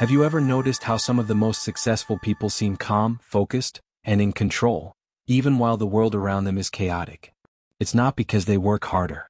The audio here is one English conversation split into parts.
Have you ever noticed how some of the most successful people seem calm, focused, and in control, even while the world around them is chaotic? It's not because they work harder.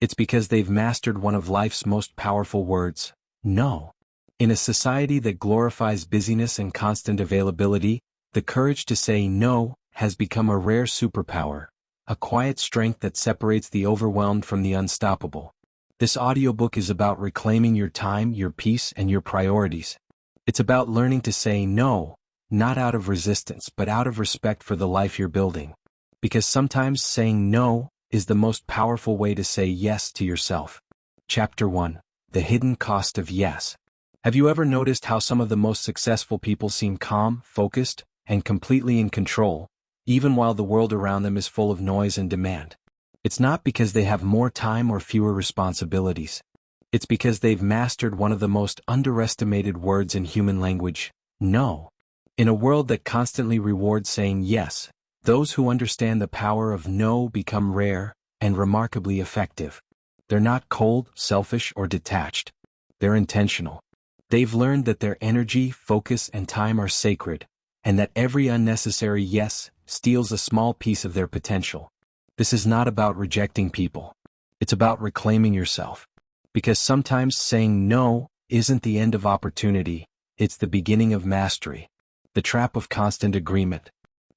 It's because they've mastered one of life's most powerful words, no. In a society that glorifies busyness and constant availability, the courage to say no has become a rare superpower, a quiet strength that separates the overwhelmed from the unstoppable. This audiobook is about reclaiming your time, your peace, and your priorities. It's about learning to say no, not out of resistance but out of respect for the life you're building. Because sometimes saying no is the most powerful way to say yes to yourself. Chapter 1: The Hidden Cost of Yes. Have you ever noticed how some of the most successful people seem calm, focused, and completely in control, even while the world around them is full of noise and demand? It's not because they have more time or fewer responsibilities. It's because they've mastered one of the most underestimated words in human language, no. In a world that constantly rewards saying yes, those who understand the power of no become rare and remarkably effective. They're not cold, selfish, or detached. They're intentional. They've learned that their energy, focus, and time are sacred, and that every unnecessary yes steals a small piece of their potential. This is not about rejecting people. It's about reclaiming yourself. Because sometimes saying no isn't the end of opportunity, it's the beginning of mastery. The trap of constant agreement.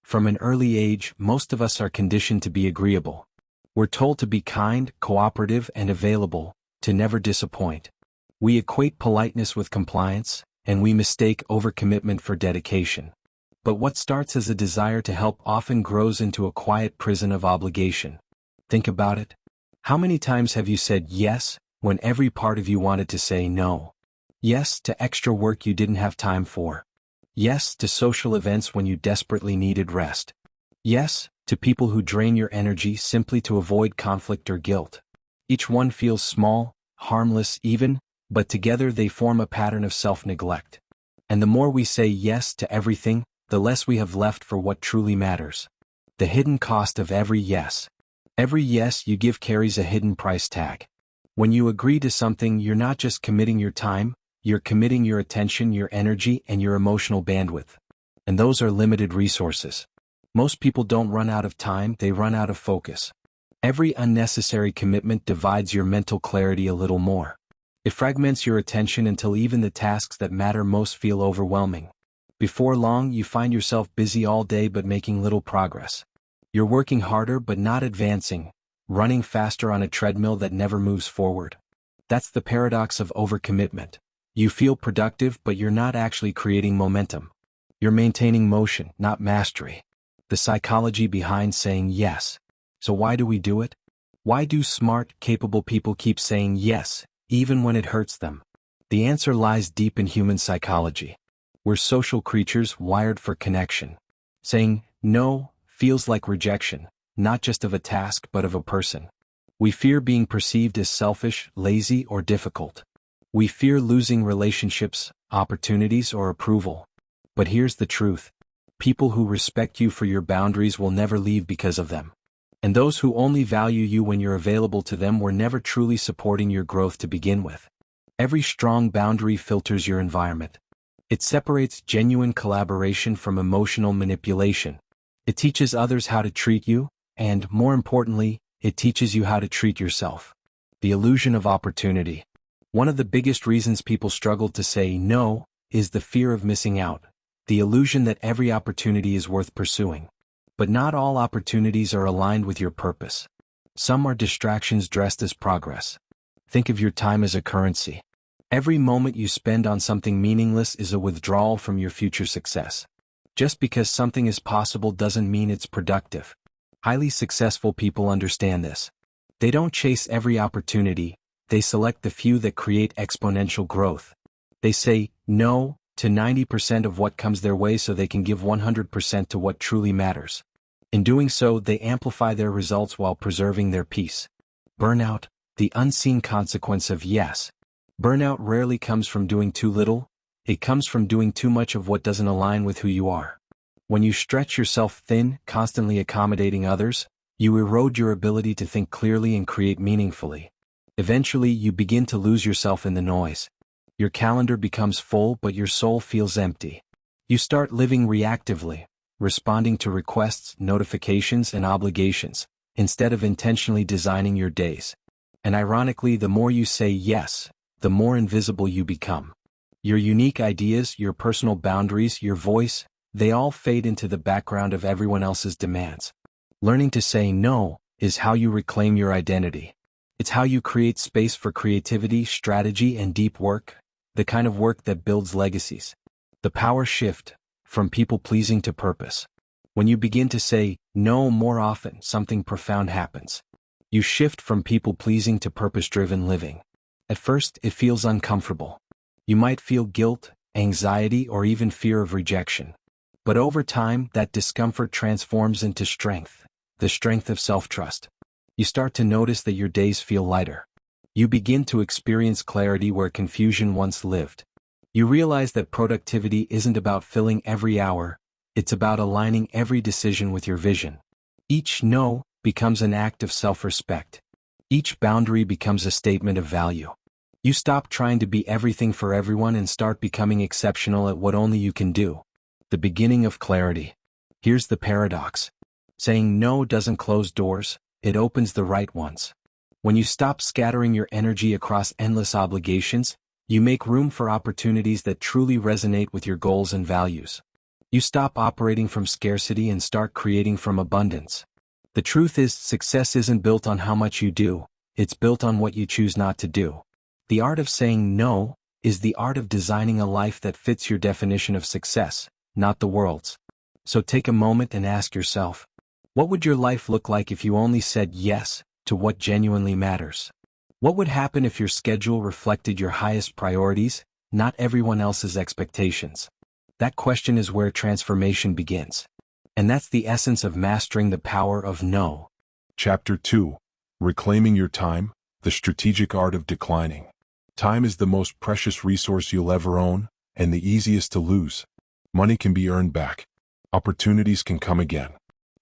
From an early age, most of us are conditioned to be agreeable. We're told to be kind, cooperative, and available, to never disappoint. We equate politeness with compliance, and we mistake overcommitment for dedication. But what starts as a desire to help often grows into a quiet prison of obligation. Think about it. How many times have you said yes when every part of you wanted to say no? Yes to extra work you didn't have time for. Yes to social events when you desperately needed rest. Yes to people who drain your energy simply to avoid conflict or guilt. Each one feels small, harmless even, but together they form a pattern of self-neglect. And the more we say yes to everything, the less we have left for what truly matters. The hidden cost of every yes. Every yes you give carries a hidden price tag. When you agree to something, you're not just committing your time, you're committing your attention, your energy, and your emotional bandwidth. And those are limited resources. Most people don't run out of time, they run out of focus. Every unnecessary commitment divides your mental clarity a little more. It fragments your attention until even the tasks that matter most feel overwhelming. Before long, you find yourself busy all day but making little progress. You're working harder but not advancing, running faster on a treadmill that never moves forward. That's the paradox of overcommitment. You feel productive but you're not actually creating momentum. You're maintaining motion, not mastery. The psychology behind saying yes. So why do we do it? Why do smart, capable people keep saying yes, even when it hurts them? The answer lies deep in human psychology. We're social creatures wired for connection. Saying no feels like rejection, not just of a task but of a person. We fear being perceived as selfish, lazy, or difficult. We fear losing relationships, opportunities, or approval. But here's the truth. People who respect you for your boundaries will never leave because of them. And those who only value you when you're available to them were never truly supporting your growth to begin with. Every strong boundary filters your environment. It separates genuine collaboration from emotional manipulation. It teaches others how to treat you, and, more importantly, it teaches you how to treat yourself. The illusion of opportunity. One of the biggest reasons people struggle to say no is the fear of missing out, the illusion that every opportunity is worth pursuing. But not all opportunities are aligned with your purpose. Some are distractions dressed as progress. Think of your time as a currency. Every moment you spend on something meaningless is a withdrawal from your future success. Just because something is possible doesn't mean it's productive. Highly successful people understand this. They don't chase every opportunity, they select the few that create exponential growth. They say no to 90% of what comes their way so they can give 100% to what truly matters. In doing so, they amplify their results while preserving their peace. Burnout, the unseen consequence of yes. Burnout rarely comes from doing too little, it comes from doing too much of what doesn't align with who you are. When you stretch yourself thin, constantly accommodating others, you erode your ability to think clearly and create meaningfully. Eventually, you begin to lose yourself in the noise. Your calendar becomes full but your soul feels empty. You start living reactively, responding to requests, notifications, and obligations, instead of intentionally designing your days. And ironically, the more you say yes, the more invisible you become. Your unique ideas, your personal boundaries, your voice, they all fade into the background of everyone else's demands. Learning to say no is how you reclaim your identity. It's how you create space for creativity, strategy, and deep work, the kind of work that builds legacies. The power shift from people-pleasing to purpose. When you begin to say no more often, something profound happens. You shift from people-pleasing to purpose-driven living. At first, it feels uncomfortable. You might feel guilt, anxiety, or even fear of rejection. But over time, that discomfort transforms into strength, the strength of self-trust. You start to notice that your days feel lighter. You begin to experience clarity where confusion once lived. You realize that productivity isn't about filling every hour, it's about aligning every decision with your vision. Each no becomes an act of self-respect. Each boundary becomes a statement of value. You stop trying to be everything for everyone and start becoming exceptional at what only you can do. The beginning of clarity. Here's the paradox. Saying no doesn't close doors, it opens the right ones. When you stop scattering your energy across endless obligations, you make room for opportunities that truly resonate with your goals and values. You stop operating from scarcity and start creating from abundance. The truth is, success isn't built on how much you do, it's built on what you choose not to do. The art of saying no is the art of designing a life that fits your definition of success, not the world's. So take a moment and ask yourself, what would your life look like if you only said yes to what genuinely matters? What would happen if your schedule reflected your highest priorities, not everyone else's expectations? That question is where transformation begins. And that's the essence of mastering the power of no. Chapter 2. Reclaiming Your Time, the Strategic Art of Declining. Time is the most precious resource you'll ever own, and the easiest to lose. Money can be earned back. Opportunities can come again.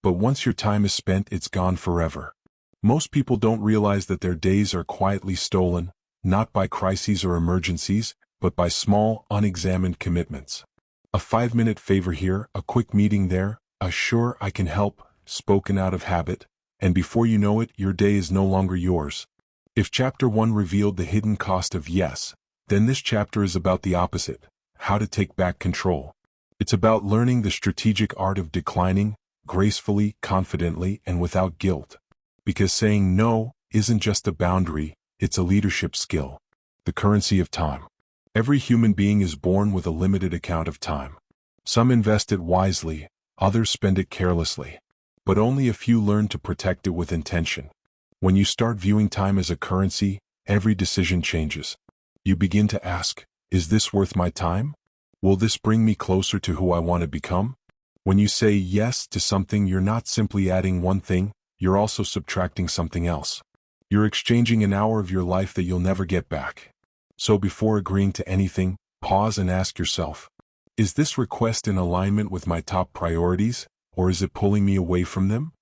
But once your time is spent, it's gone forever. Most people don't realize that their days are quietly stolen, not by crises or emergencies, but by small, unexamined commitments. A 5-minute favor here, a quick meeting there, a sure I can help, spoken out of habit, and before you know it, your day is no longer yours. If Chapter 1 revealed the hidden cost of yes, then this chapter is about the opposite, how to take back control. It's about learning the strategic art of declining, gracefully, confidently, and without guilt. Because saying no isn't just a boundary, it's a leadership skill. The currency of time. Every human being is born with a limited account of time. Some invest it wisely, others spend it carelessly. But only a few learn to protect it with intention. When you start viewing time as a currency, every decision changes. You begin to ask, is this worth my time? Will this bring me closer to who I want to become? When you say yes to something, you're not simply adding one thing, you're also subtracting something else. You're exchanging an hour of your life that you'll never get back. So before agreeing to anything, pause and ask yourself, is this request in alignment with my top priorities, or is it pulling me away from them?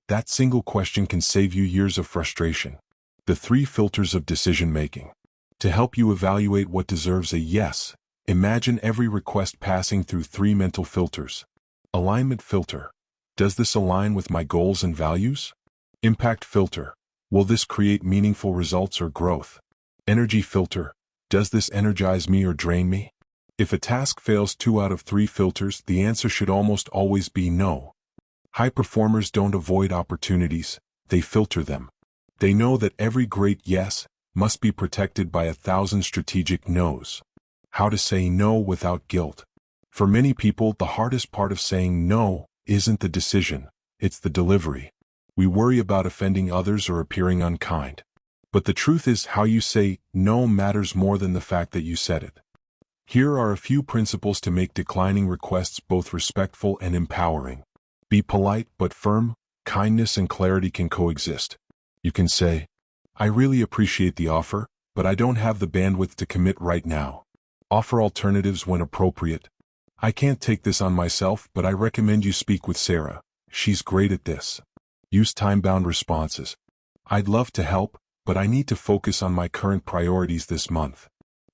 That single question can save you years of frustration. The 3 filters of decision-making. To help you evaluate what deserves a yes, imagine every request passing through 3 mental filters. Alignment filter. Does this align with my goals and values? Impact filter. Will this create meaningful results or growth? Energy filter. Does this energize me or drain me? If a task fails 2 out of 3 filters, the answer should almost always be no. High performers don't avoid opportunities, they filter them. They know that every great yes must be protected by 1,000 strategic no's. How to say no without guilt. For many people, the hardest part of saying no isn't the decision, it's the delivery. We worry about offending others or appearing unkind. But the truth is, how you say no matters more than the fact that you said it. Here are a few principles to make declining requests both respectful and empowering. Be polite but firm. Kindness and clarity can coexist. You can say, I really appreciate the offer, but I don't have the bandwidth to commit right now. Offer alternatives when appropriate. I can't take this on myself, but I recommend you speak with Sarah. She's great at this. Use time-bound responses. I'd love to help, but I need to focus on my current priorities this month.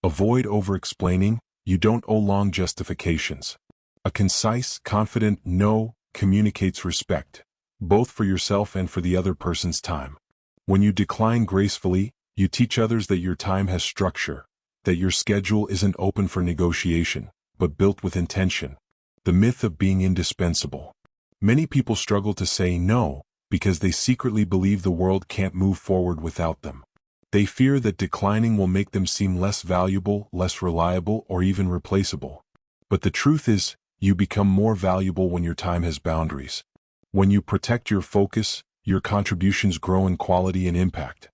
Avoid over-explaining. You don't owe long justifications. A concise, confident no communicates respect, both for yourself and for the other person's time. When you decline gracefully, you teach others that your time has structure, that your schedule isn't open for negotiation, but built with intention. The myth of being indispensable. Many people struggle to say no because they secretly believe the world can't move forward without them. They fear that declining will make them seem less valuable, less reliable, or even replaceable. But the truth is, you become more valuable when your time has boundaries. When you protect your focus, your contributions grow in quality and impact.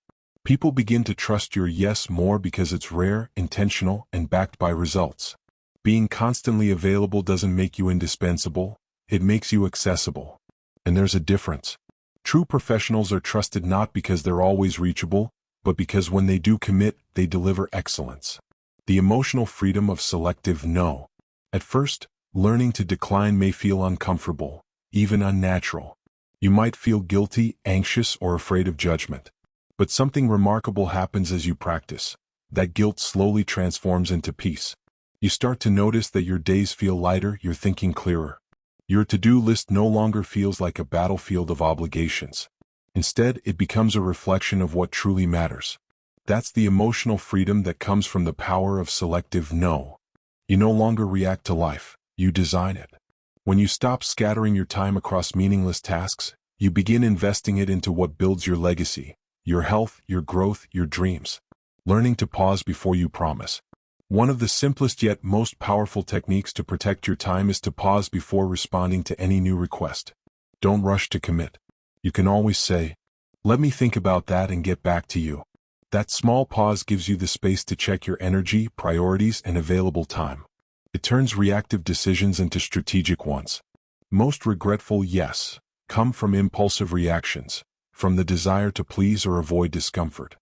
People begin to trust your yes more because it's rare, intentional, and backed by results. Being constantly available doesn't make you indispensable, it makes you accessible. And there's a difference. True professionals are trusted not because they're always reachable, but because when they do commit, they deliver excellence. The emotional freedom of selective no. At first, learning to decline may feel uncomfortable, even unnatural. You might feel guilty, anxious, or afraid of judgment. But something remarkable happens as you practice. That guilt slowly transforms into peace. You start to notice that your days feel lighter, your thinking clearer. Your to-do list no longer feels like a battlefield of obligations. Instead, it becomes a reflection of what truly matters. That's the emotional freedom that comes from the power of selective no. You no longer react to life, you design it. When you stop scattering your time across meaningless tasks, you begin investing it into what builds your legacy, your health, your growth, your dreams. Learning to pause before you promise. One of the simplest yet most powerful techniques to protect your time is to pause before responding to any new request. Don't rush to commit. You can always say, "Let me think about that and get back to you." That small pause gives you the space to check your energy, priorities, and available time. It turns reactive decisions into strategic ones. Most regretful yes come from impulsive reactions, from the desire to please or avoid discomfort.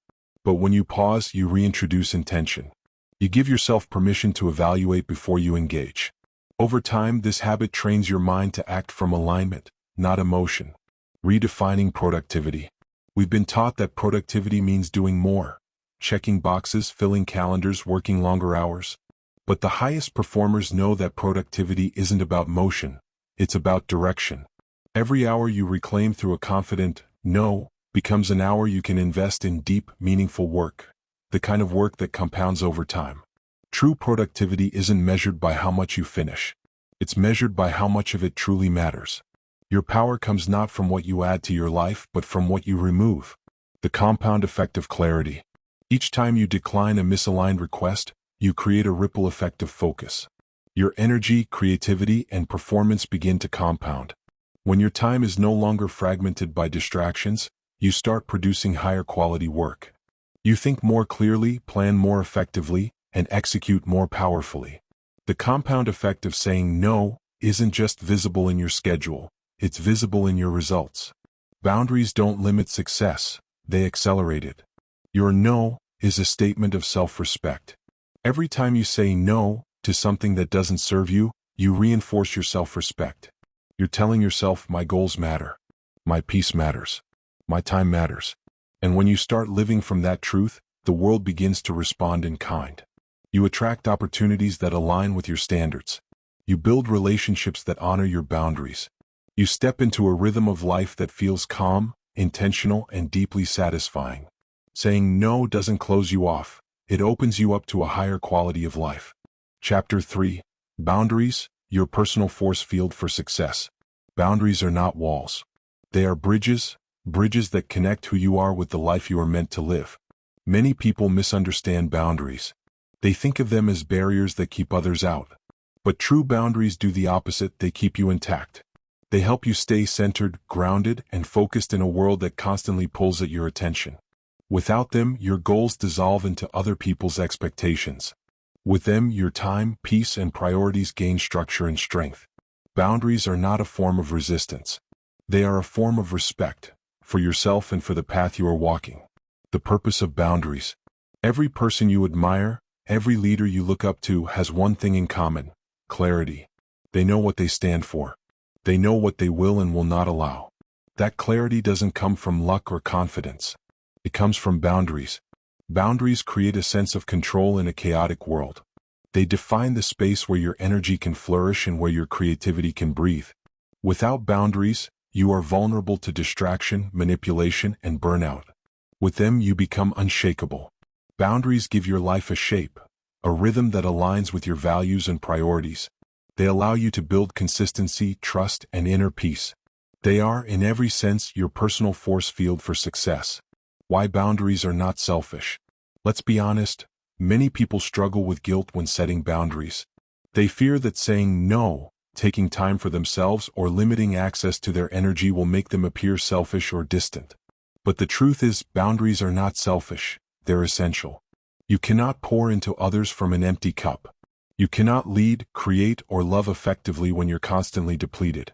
But when you pause, you reintroduce intention. You give yourself permission to evaluate before you engage. Over time, this habit trains your mind to act from alignment, not emotion. Redefining productivity. We've been taught that productivity means doing more, checking boxes, filling calendars, working longer hours. But the highest performers know that productivity isn't about motion, it's about direction. Every hour you reclaim through a confident no becomes an hour you can invest in deep, meaningful work, the kind of work that compounds over time. True productivity isn't measured by how much you finish. It's measured by how much of it truly matters. Your power comes not from what you add to your life, but from what you remove. The compound effect of clarity. Each time you decline a misaligned request, you create a ripple effect of focus. Your energy, creativity, and performance begin to compound. When your time is no longer fragmented by distractions, you start producing higher quality work. You think more clearly, plan more effectively, and execute more powerfully. The compound effect of saying no isn't just visible in your schedule, it's visible in your results. Boundaries don't limit success, they accelerate it. Your no is a statement of self-respect. Every time you say no to something that doesn't serve you, you reinforce your self-respect. You're telling yourself, my goals matter. My peace matters. My time matters. And when you start living from that truth, the world begins to respond in kind. You attract opportunities that align with your standards. You build relationships that honor your boundaries. You step into a rhythm of life that feels calm, intentional, and deeply satisfying. Saying no doesn't close you off, it opens you up to a higher quality of life. Chapter 3. Boundaries, your personal force field for success. Boundaries are not walls. They are bridges that connect who you are with the life you are meant to live. Many people misunderstand boundaries. They think of them as barriers that keep others out. But true boundaries do the opposite, they keep you intact. They help you stay centered, grounded, and focused in a world that constantly pulls at your attention. Without them, your goals dissolve into other people's expectations. With them, your time, peace, and priorities gain structure and strength. Boundaries are not a form of resistance. They are a form of respect, for yourself and for the path you are walking. The purpose of boundaries. Every person you admire, every leader you look up to has one thing in common: clarity. They know what they stand for. They know what they will and will not allow. That clarity doesn't come from luck or confidence. It comes from boundaries. Boundaries create a sense of control in a chaotic world. They define the space where your energy can flourish and where your creativity can breathe. Without boundaries, you are vulnerable to distraction, manipulation, and burnout. With them, you become unshakable. Boundaries give your life a shape, a rhythm that aligns with your values and priorities. They allow you to build consistency, trust, and inner peace. They are, in every sense, your personal force field for success. Why boundaries are not selfish. Let's be honest, many people struggle with guilt when setting boundaries. They fear that saying no, taking time for themselves, or limiting access to their energy will make them appear selfish or distant. But the truth is, boundaries are not selfish, they're essential. You cannot pour into others from an empty cup. You cannot lead, create, or love effectively when you're constantly depleted.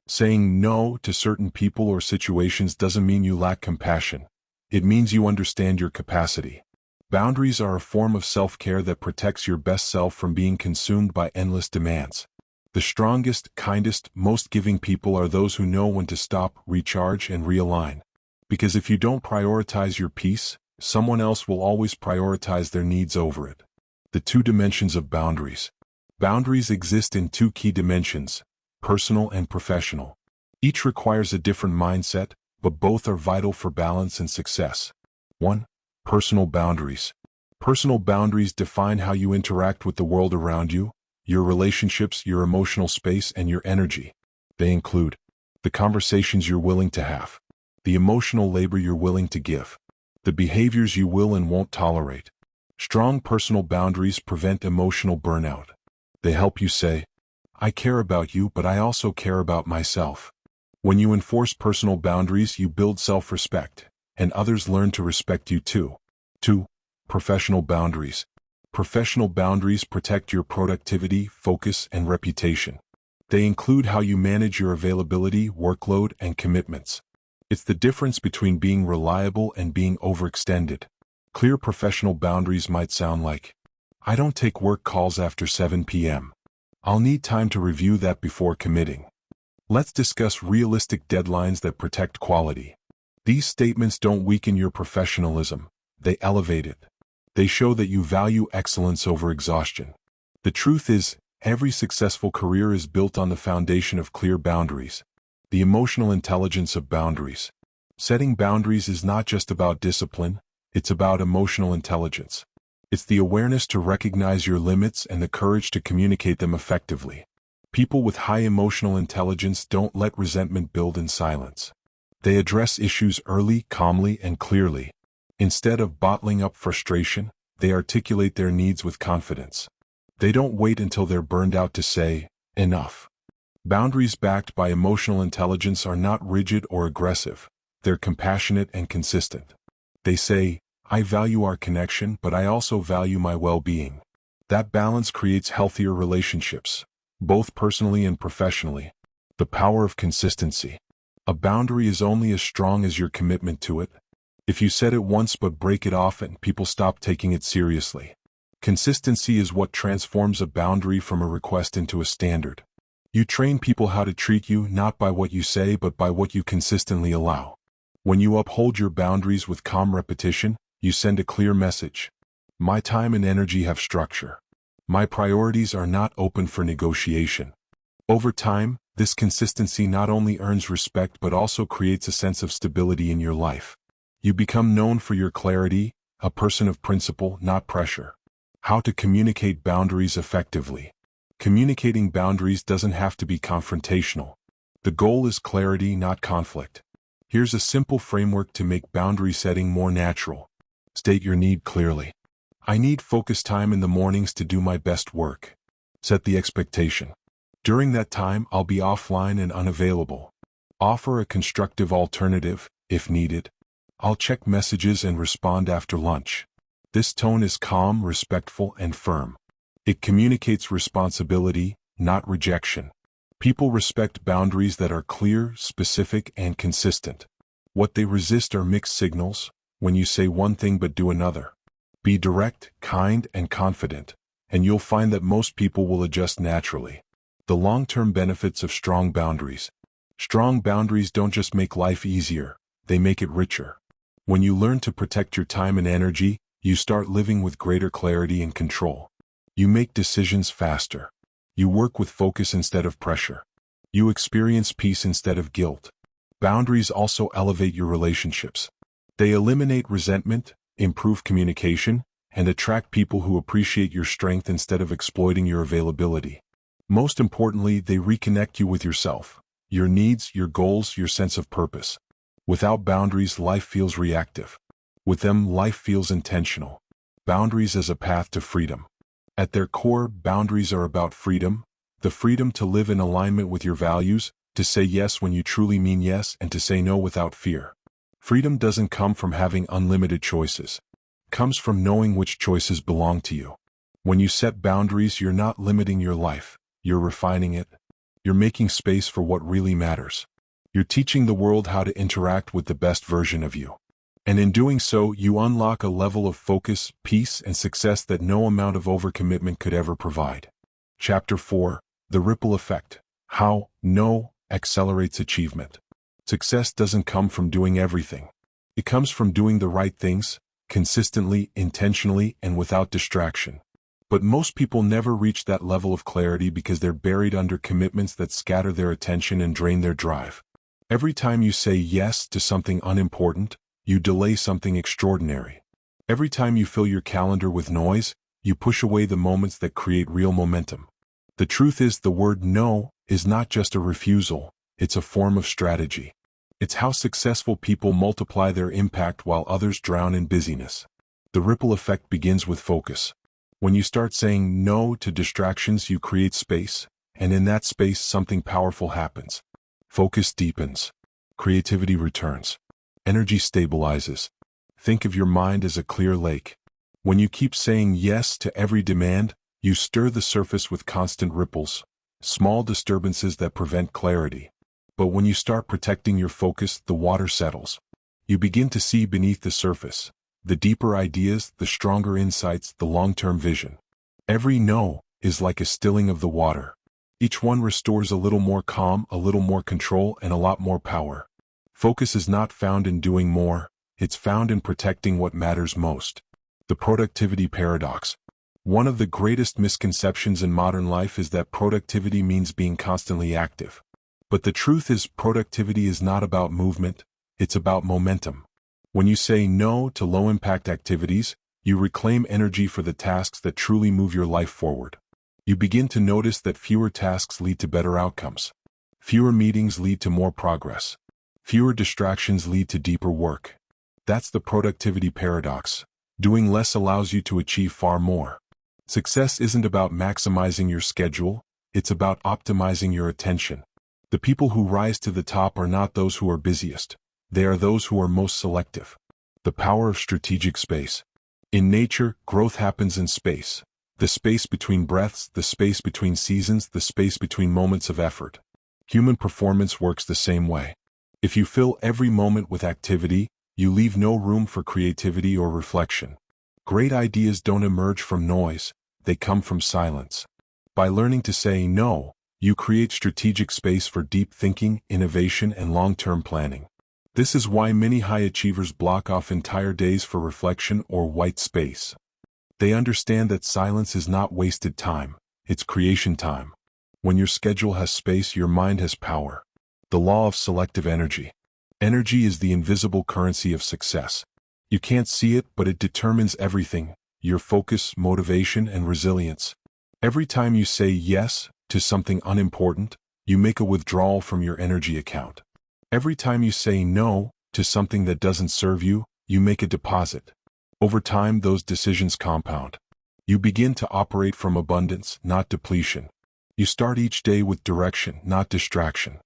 Saying no to certain people or situations doesn't mean you lack compassion. It means you understand your capacity. Boundaries are a form of self-care that protects your best self from being consumed by endless demands. The strongest, kindest, most giving people are those who know when to stop, recharge, and realign. Because if you don't prioritize your peace, someone else will always prioritize their needs over it. The two dimensions of boundaries. Boundaries exist in two key dimensions, personal and professional. Each requires a different mindset, but both are vital for balance and success. 1. Personal boundaries. Personal boundaries define how you interact with the world around you, your relationships, your emotional space, and your energy. They include the conversations you're willing to have, the emotional labor you're willing to give, the behaviors you will and won't tolerate. Strong personal boundaries prevent emotional burnout. They help you say, I care about you, but I also care about myself. When you enforce personal boundaries, you build self-respect, and others learn to respect you too. 2. Professional boundaries. Professional boundaries protect your productivity, focus, and reputation. They include how you manage your availability, workload, and commitments. It's the difference between being reliable and being overextended. Clear professional boundaries might sound like, I don't take work calls after 7 p.m. I'll need time to review that before committing. Let's discuss realistic deadlines that protect quality. These statements don't weaken your professionalism, they elevate it. They show that you value excellence over exhaustion. The truth is, every successful career is built on the foundation of clear boundaries. The emotional intelligence of boundaries. Setting boundaries is not just about discipline, it's about emotional intelligence. It's the awareness to recognize your limits and the courage to communicate them effectively. People with high emotional intelligence don't let resentment build in silence. They address issues early, calmly, and clearly. Instead of bottling up frustration, they articulate their needs with confidence. They don't wait until they're burned out to say, enough. Boundaries backed by emotional intelligence are not rigid or aggressive. They're compassionate and consistent. They say, I value our connection, but I also value my well-being. That balance creates healthier relationships, both personally and professionally. The power of consistency. A boundary is only as strong as your commitment to it. If you set it once but break it often, people stop taking it seriously. Consistency is what transforms a boundary from a request into a standard. You train people how to treat you not by what you say but by what you consistently allow. When you uphold your boundaries with calm repetition, you send a clear message. My time and energy have structure. My priorities are not open for negotiation. Over time, this consistency not only earns respect but also creates a sense of stability in your life. You become known for your clarity, a person of principle, not pressure. How to communicate boundaries effectively. Communicating boundaries doesn't have to be confrontational. The goal is clarity, not conflict. Here's a simple framework to make boundary setting more natural. State your need clearly. I need focused time in the mornings to do my best work. Set the expectation. During that time, I'll be offline and unavailable. Offer a constructive alternative, if needed. I'll check messages and respond after lunch. This tone is calm, respectful, and firm. It communicates responsibility, not rejection. People respect boundaries that are clear, specific, and consistent. What they resist are mixed signals, when you say one thing but do another. Be direct, kind, and confident, and you'll find that most people will adjust naturally. The long-term benefits of strong boundaries. Strong boundaries don't just make life easier, they make it richer. When you learn to protect your time and energy, you start living with greater clarity and control. You make decisions faster. You work with focus instead of pressure. You experience peace instead of guilt. Boundaries also elevate your relationships. They eliminate resentment, improve communication, and attract people who appreciate your strength instead of exploiting your availability. Most importantly, they reconnect you with yourself, your needs, your goals, your sense of purpose. Without boundaries, life feels reactive. With them, life feels intentional. Boundaries as a path to freedom. At their core, boundaries are about freedom, the freedom to live in alignment with your values, to say yes when you truly mean yes, and to say no without fear. Freedom doesn't come from having unlimited choices. It comes from knowing which choices belong to you. When you set boundaries, you're not limiting your life, you're refining it. You're making space for what really matters. You're teaching the world how to interact with the best version of you. And in doing so, you unlock a level of focus, peace, and success that no amount of overcommitment could ever provide. Chapter 4. The Ripple Effect. How No accelerates achievement. Success doesn't come from doing everything. It comes from doing the right things, consistently, intentionally, and without distraction. But most people never reach that level of clarity because they're buried under commitments that scatter their attention and drain their drive. Every time you say yes to something unimportant, you delay something extraordinary. Every time you fill your calendar with noise, you push away the moments that create real momentum. The truth is, the word no is not just a refusal, it's a form of strategy. It's how successful people multiply their impact while others drown in busyness. The ripple effect begins with focus. When you start saying no to distractions, you create space, and in that space something powerful happens. Focus deepens. Creativity returns. Energy stabilizes. Think of your mind as a clear lake. When you keep saying yes to every demand, you stir the surface with constant ripples, small disturbances that prevent clarity. But when you start protecting your focus, the water settles. You begin to see beneath the surface, the deeper ideas, the stronger insights, the long-term vision. Every no is like a stilling of the water. Each one restores a little more calm, a little more control, and a lot more power. Focus is not found in doing more, it's found in protecting what matters most. The productivity paradox. One of the greatest misconceptions in modern life is that productivity means being constantly active. But the truth is, productivity is not about movement, it's about momentum. When you say no to low-impact activities, you reclaim energy for the tasks that truly move your life forward. You begin to notice that fewer tasks lead to better outcomes. Fewer meetings lead to more progress. Fewer distractions lead to deeper work. That's the productivity paradox. Doing less allows you to achieve far more. Success isn't about maximizing your schedule, it's about optimizing your attention. The people who rise to the top are not those who are busiest. They are those who are most selective. The power of strategic space. In nature, growth happens in space. The space between breaths, the space between seasons, the space between moments of effort. Human performance works the same way. If you fill every moment with activity, you leave no room for creativity or reflection. Great ideas don't emerge from noise, they come from silence. By learning to say no, you create strategic space for deep thinking, innovation, and long-term planning. This is why many high achievers block off entire days for reflection or white space. They understand that silence is not wasted time, it's creation time. When your schedule has space, your mind has power. The law of selective energy. Energy is the invisible currency of success. You can't see it, but it determines everything: your focus, motivation, and resilience. Every time you say yes to something unimportant, you make a withdrawal from your energy account. Every time you say no to something that doesn't serve you, you make a deposit. Over time, those decisions compound. You begin to operate from abundance, not depletion. You start each day with direction, not distraction.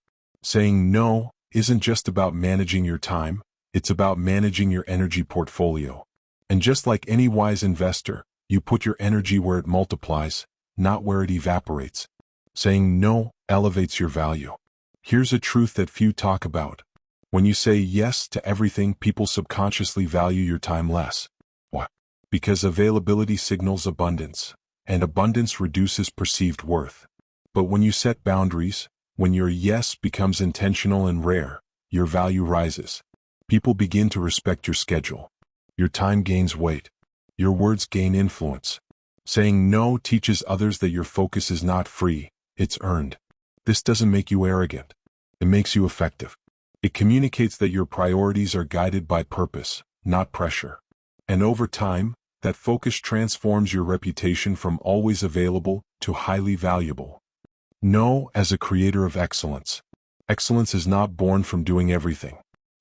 Saying no isn't just about managing your time, it's about managing your energy portfolio. And just like any wise investor, you put your energy where it multiplies, not where it evaporates. Saying no elevates your value. Here's a truth that few talk about. When you say yes to everything, people subconsciously value your time less. Why? Because availability signals abundance, and abundance reduces perceived worth. But when you set boundaries, when your yes becomes intentional and rare, your value rises. People begin to respect your schedule. Your time gains weight. Your words gain influence. Saying no teaches others that your focus is not free, it's earned. This doesn't make you arrogant. It makes you effective. It communicates that your priorities are guided by purpose, not pressure. And over time, that focus transforms your reputation from always available to highly valuable. No as a creator of excellence. Excellence is not born from doing everything.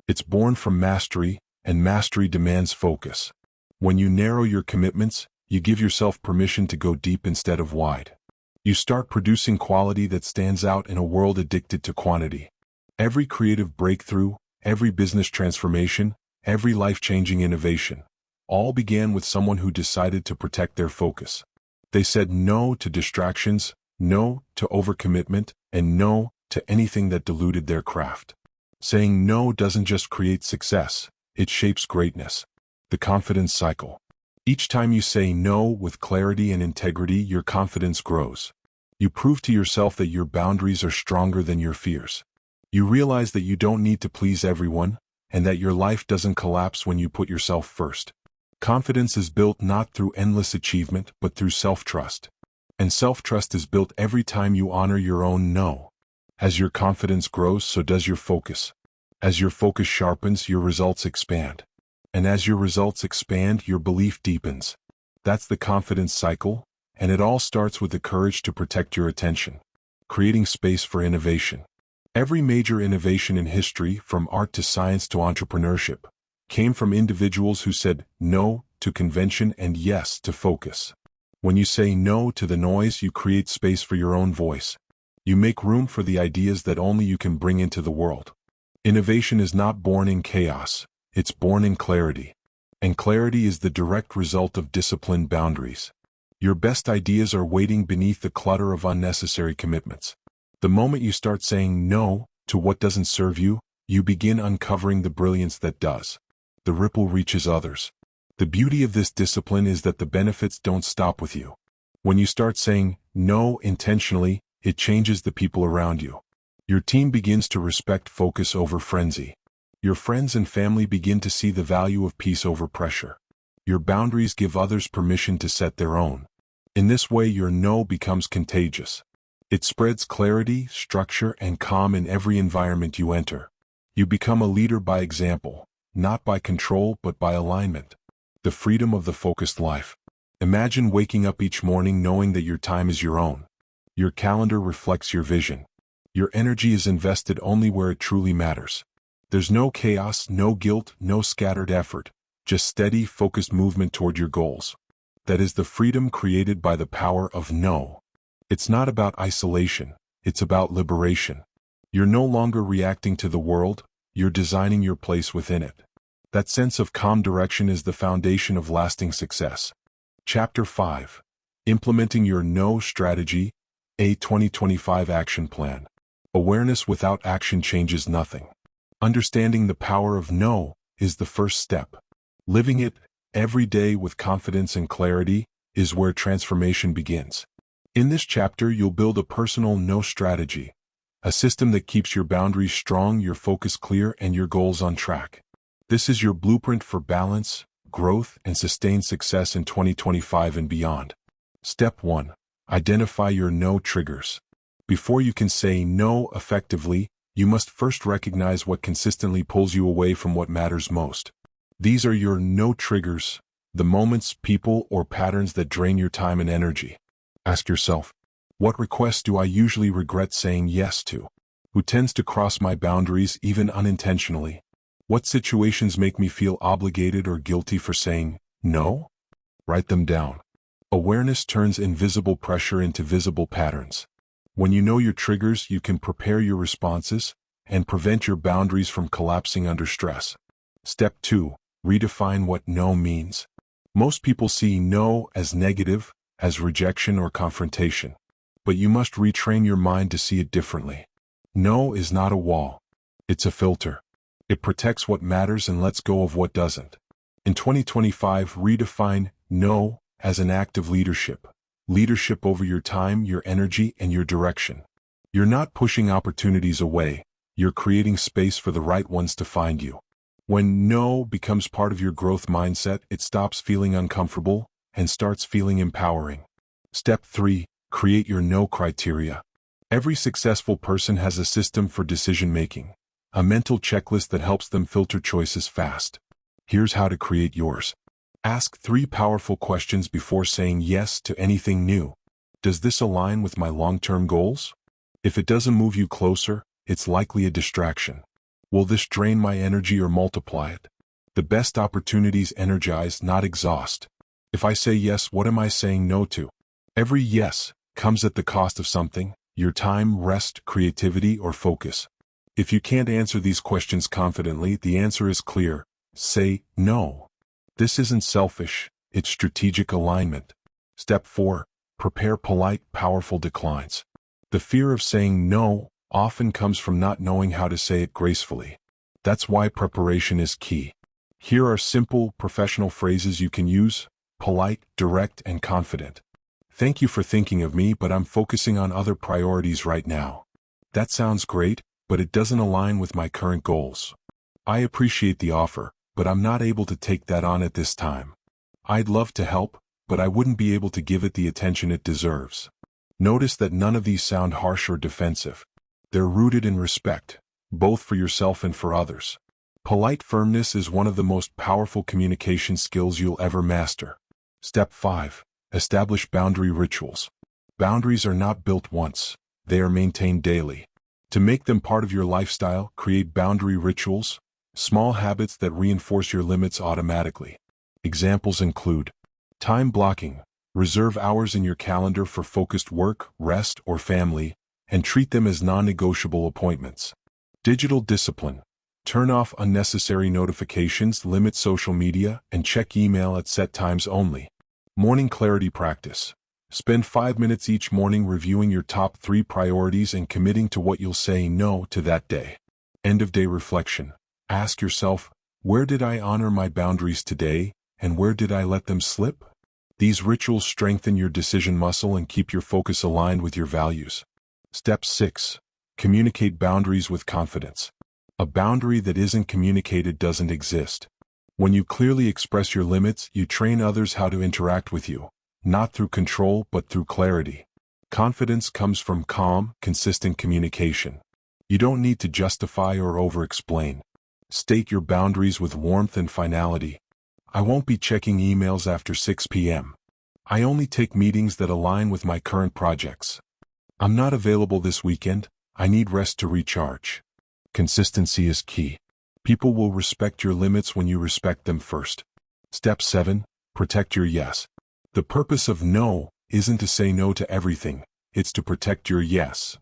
It's born from mastery, and mastery demands focus. When you narrow your commitments, you give yourself permission to go deep instead of wide. You start producing quality that stands out in a world addicted to quantity. Every creative breakthrough, every business transformation, every life-changing innovation, all began with someone who decided to protect their focus. They said no to distractions, no to overcommitment, and no to anything that diluted their craft. Saying no doesn't just create success, it shapes greatness. The confidence cycle. Each time you say no with clarity and integrity, your confidence grows. You prove to yourself that your boundaries are stronger than your fears. You realize that you don't need to please everyone, and that your life doesn't collapse when you put yourself first. Confidence is built not through endless achievement, but through self-trust. And self-trust is built every time you honor your own no. As your confidence grows, so does your focus. As your focus sharpens, your results expand. And as your results expand, your belief deepens. That's the confidence cycle, and it all starts with the courage to protect your attention. Creating space for innovation. Every major innovation in history, from art to science to entrepreneurship, came from individuals who said no to convention and yes to focus. When you say no to the noise, you create space for your own voice. You make room for the ideas that only you can bring into the world. Innovation is not born in chaos, it's born in clarity. And clarity is the direct result of disciplined boundaries. Your best ideas are waiting beneath the clutter of unnecessary commitments. The moment you start saying no to what doesn't serve you, you begin uncovering the brilliance that does. The ripple reaches others. The beauty of this discipline is that the benefits don't stop with you. When you start saying no intentionally, it changes the people around you. Your team begins to respect focus over frenzy. Your friends and family begin to see the value of peace over pressure. Your boundaries give others permission to set their own. In this way, your no becomes contagious. It spreads clarity, structure, and calm in every environment you enter. You become a leader by example, not by control but by alignment. The freedom of the focused life. Imagine waking up each morning knowing that your time is your own. Your calendar reflects your vision. Your energy is invested only where it truly matters. There's no chaos, no guilt, no scattered effort, just steady, focused movement toward your goals. That is the freedom created by the power of no. It's not about isolation, it's about liberation. You're no longer reacting to the world, you're designing your place within it. That sense of calm direction is the foundation of lasting success. Chapter 5. Implementing your no strategy, a 2025 action plan. Awareness without action changes nothing. Understanding the power of no is the first step. Living it every day with confidence and clarity is where transformation begins. In this chapter, you'll build a personal no strategy, a system that keeps your boundaries strong, your focus clear, and your goals on track. This is your blueprint for balance, growth, and sustained success in 2025 and beyond. Step 1. Identify your no triggers. Before you can say no effectively, you must first recognize what consistently pulls you away from what matters most. These are your no triggers, the moments, people, or patterns that drain your time and energy. Ask yourself, what requests do I usually regret saying yes to? Who tends to cross my boundaries even unintentionally? What situations make me feel obligated or guilty for saying no? Write them down. Awareness turns invisible pressure into visible patterns. When you know your triggers, you can prepare your responses and prevent your boundaries from collapsing under stress. Step 2. Redefine what no means. Most people see no as negative, as rejection or confrontation. But you must retrain your mind to see it differently. No is not a wall. It's a filter. It protects what matters and lets go of what doesn't. In 2025, redefine no as an act of leadership. Leadership over your time, your energy, and your direction. You're not pushing opportunities away, you're creating space for the right ones to find you. When no becomes part of your growth mindset, it stops feeling uncomfortable and starts feeling empowering. Step 3. Create your no criteria. Every successful person has a system for decision-making, a mental checklist that helps them filter choices fast. Here's how to create yours. Ask 3 powerful questions before saying yes to anything new. Does this align with my long-term goals? If it doesn't move you closer, it's likely a distraction. Will this drain my energy or multiply it? The best opportunities energize, not exhaust. If I say yes, what am I saying no to? Every yes comes at the cost of something: your time, rest, creativity, or focus. If you can't answer these questions confidently, the answer is clear. Say no. This isn't selfish, it's strategic alignment. Step 4. Prepare polite, powerful declines. The fear of saying no often comes from not knowing how to say it gracefully. That's why preparation is key. Here are simple, professional phrases you can use: polite, direct, and confident. Thank you for thinking of me, but I'm focusing on other priorities right now. That sounds great, but it doesn't align with my current goals. I appreciate the offer, but I'm not able to take that on at this time. I'd love to help, but I wouldn't be able to give it the attention it deserves. Notice that none of these sound harsh or defensive. They're rooted in respect, both for yourself and for others. Polite firmness is one of the most powerful communication skills you'll ever master. Step 5. Establish boundary rituals. Boundaries are not built once, they are maintained daily. To make them part of your lifestyle, create boundary rituals, small habits that reinforce your limits automatically. Examples include time blocking. Reserve hours in your calendar for focused work, rest, or family, and treat them as non-negotiable appointments. Digital discipline. Turn off unnecessary notifications, limit social media, and check email at set times only. Morning clarity practice. Spend 5 minutes each morning reviewing your top 3 priorities and committing to what you'll say no to that day. End-of-day reflection. Ask yourself, where did I honor my boundaries today, and where did I let them slip? These rituals strengthen your decision muscle and keep your focus aligned with your values. Step 6. Communicate boundaries with confidence. A boundary that isn't communicated doesn't exist. When you clearly express your limits, you train others how to interact with you, not through control but through clarity. Confidence comes from calm, consistent communication. You don't need to justify or over-explain. State your boundaries with warmth and finality. I won't be checking emails after 6 p.m. I only take meetings that align with my current projects. I'm not available this weekend. I need rest to recharge. Consistency is key. People will respect your limits when you respect them first. Step 7. Protect your yes. The purpose of no isn't to say no to everything, it's to protect your yes.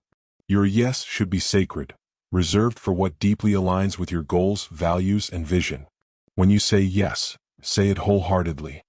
Your yes should be sacred, reserved for what deeply aligns with your goals, values, and vision. When you say yes, say it wholeheartedly.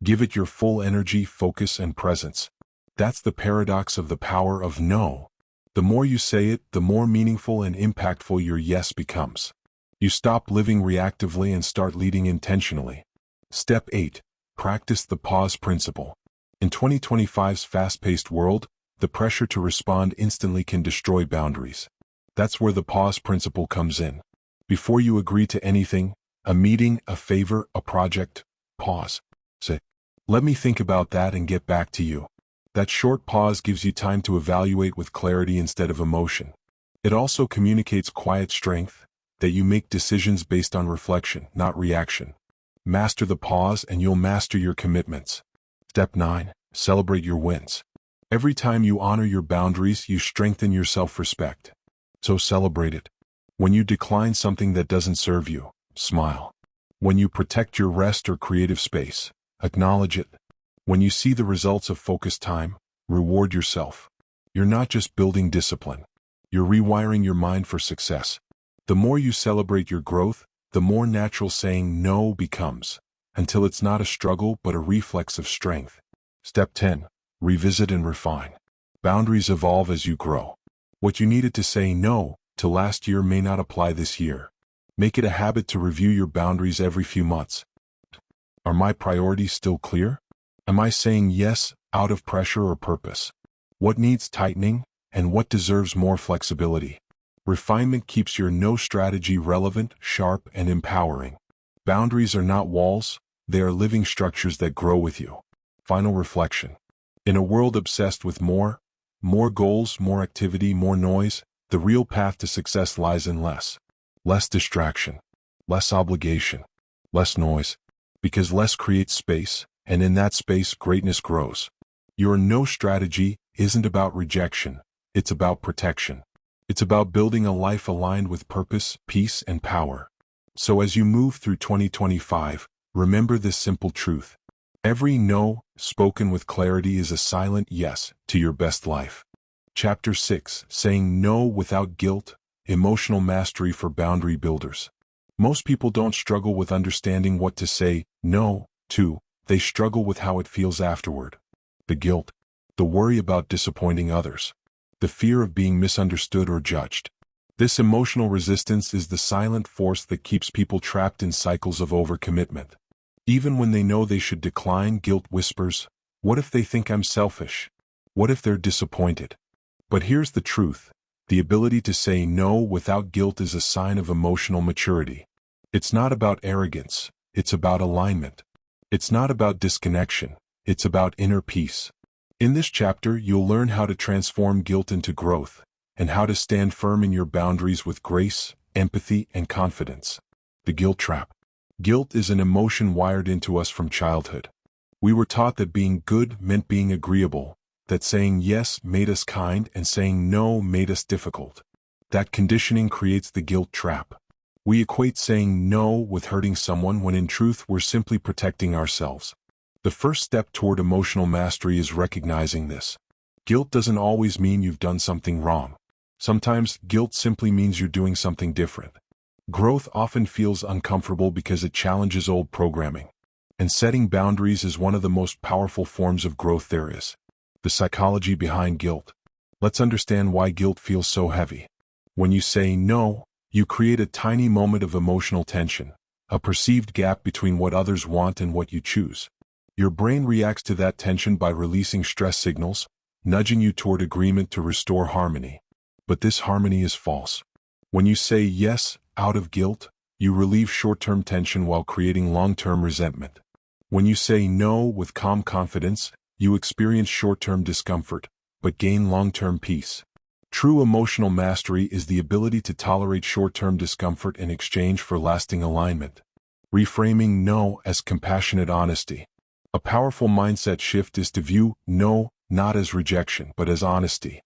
Give it your full energy, focus, and presence. That's the paradox of the power of no. The more you say it, the more meaningful and impactful your yes becomes. You stop living reactively and start leading intentionally. Step 8. Practice the pause principle. In 2025's fast-paced world, the pressure to respond instantly can destroy boundaries. That's where the pause principle comes in. Before you agree to anything, a meeting, a favor, a project, pause. Say, let me think about that and get back to you. That short pause gives you time to evaluate with clarity instead of emotion. It also communicates quiet strength, that you make decisions based on reflection, not reaction. Master the pause and you'll master your commitments. Step 9. Celebrate your wins. Every time you honor your boundaries, you strengthen your self-respect. So celebrate it. When you decline something that doesn't serve you, smile. When you protect your rest or creative space, acknowledge it. When you see the results of focused time, reward yourself. You're not just building discipline. You're rewiring your mind for success. The more you celebrate your growth, the more natural saying no becomes, until it's not a struggle but a reflex of strength. Step 10. Revisit and refine. Boundaries evolve as you grow. What you needed to say no to last year may not apply this year. Make it a habit to review your boundaries every few months. Are my priorities still clear? Am I saying yes out of pressure or purpose? What needs tightening, and what deserves more flexibility? Refinement keeps your no strategy relevant, sharp, and empowering. Boundaries are not walls, they are living structures that grow with you. Final reflection. In a world obsessed with more goals, more activity, more noise, the real path to success lies in less. Less distraction, less obligation, less noise. Because less creates space, and in that space greatness grows. Your no strategy isn't about rejection, it's about protection. It's about building a life aligned with purpose, peace, and power. So as you move through 2025, remember this simple truth. Every no, spoken with clarity, is a silent yes to your best life. Chapter 6, Saying No Without Guilt, Emotional Mastery for Boundary Builders. Most people don't struggle with understanding what to say no to, they struggle with how it feels afterward. The guilt, the worry about disappointing others, the fear of being misunderstood or judged. This emotional resistance is the silent force that keeps people trapped in cycles of overcommitment. Even when they know they should decline, guilt whispers, "What if they think I'm selfish? What if they're disappointed?" But here's the truth. The ability to say no without guilt is a sign of emotional maturity. It's not about arrogance, it's about alignment. It's not about disconnection, it's about inner peace. In this chapter, you'll learn how to transform guilt into growth, and how to stand firm in your boundaries with grace, empathy, and confidence. The guilt trap. Guilt is an emotion wired into us from childhood. We were taught that being good meant being agreeable, that saying yes made us kind and saying no made us difficult. That conditioning creates the guilt trap. We equate saying no with hurting someone when in truth we're simply protecting ourselves. The first step toward emotional mastery is recognizing this. Guilt doesn't always mean you've done something wrong. Sometimes guilt simply means you're doing something different. Growth often feels uncomfortable because it challenges old programming. And setting boundaries is one of the most powerful forms of growth there is. The psychology behind guilt. Let's understand why guilt feels so heavy. When you say no, you create a tiny moment of emotional tension, a perceived gap between what others want and what you choose. Your brain reacts to that tension by releasing stress signals, nudging you toward agreement to restore harmony. But this harmony is false. When you say yes out of guilt, you relieve short-term tension while creating long-term resentment. When you say no with calm confidence, you experience short-term discomfort, but gain long-term peace. True emotional mastery is the ability to tolerate short-term discomfort in exchange for lasting alignment. Reframing no as compassionate honesty. A powerful mindset shift is to view no not as rejection but as honesty.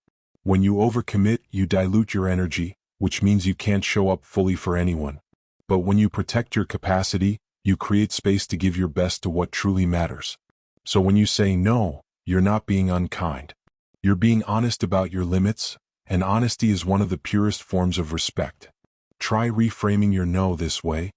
When you overcommit, you dilute your energy, which means you can't show up fully for anyone. But when you protect your capacity, you create space to give your best to what truly matters. So when you say no, you're not being unkind. You're being honest about your limits, and honesty is one of the purest forms of respect. Try reframing your no this way.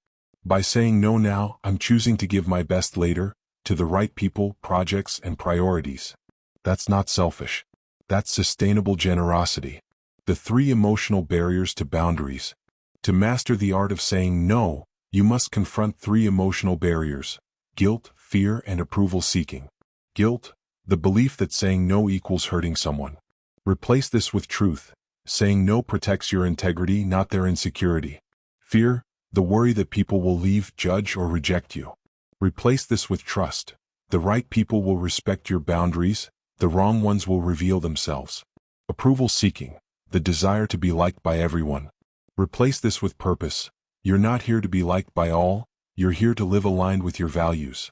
By saying no now, I'm choosing to give my best later, to the right people, projects, and priorities. That's not selfish. That's sustainable generosity. The 3 emotional barriers to boundaries. To master the art of saying no, you must confront 3 emotional barriers: guilt, fear, and approval seeking. Guilt, the belief that saying no equals hurting someone. Replace this with truth. Saying no protects your integrity, not their insecurity. Fear, the worry that people will leave, judge, or reject you. Replace this with trust. The right people will respect your boundaries, the wrong ones will reveal themselves. Approval seeking, the desire to be liked by everyone. Replace this with purpose. You're not here to be liked by all, you're here to live aligned with your values.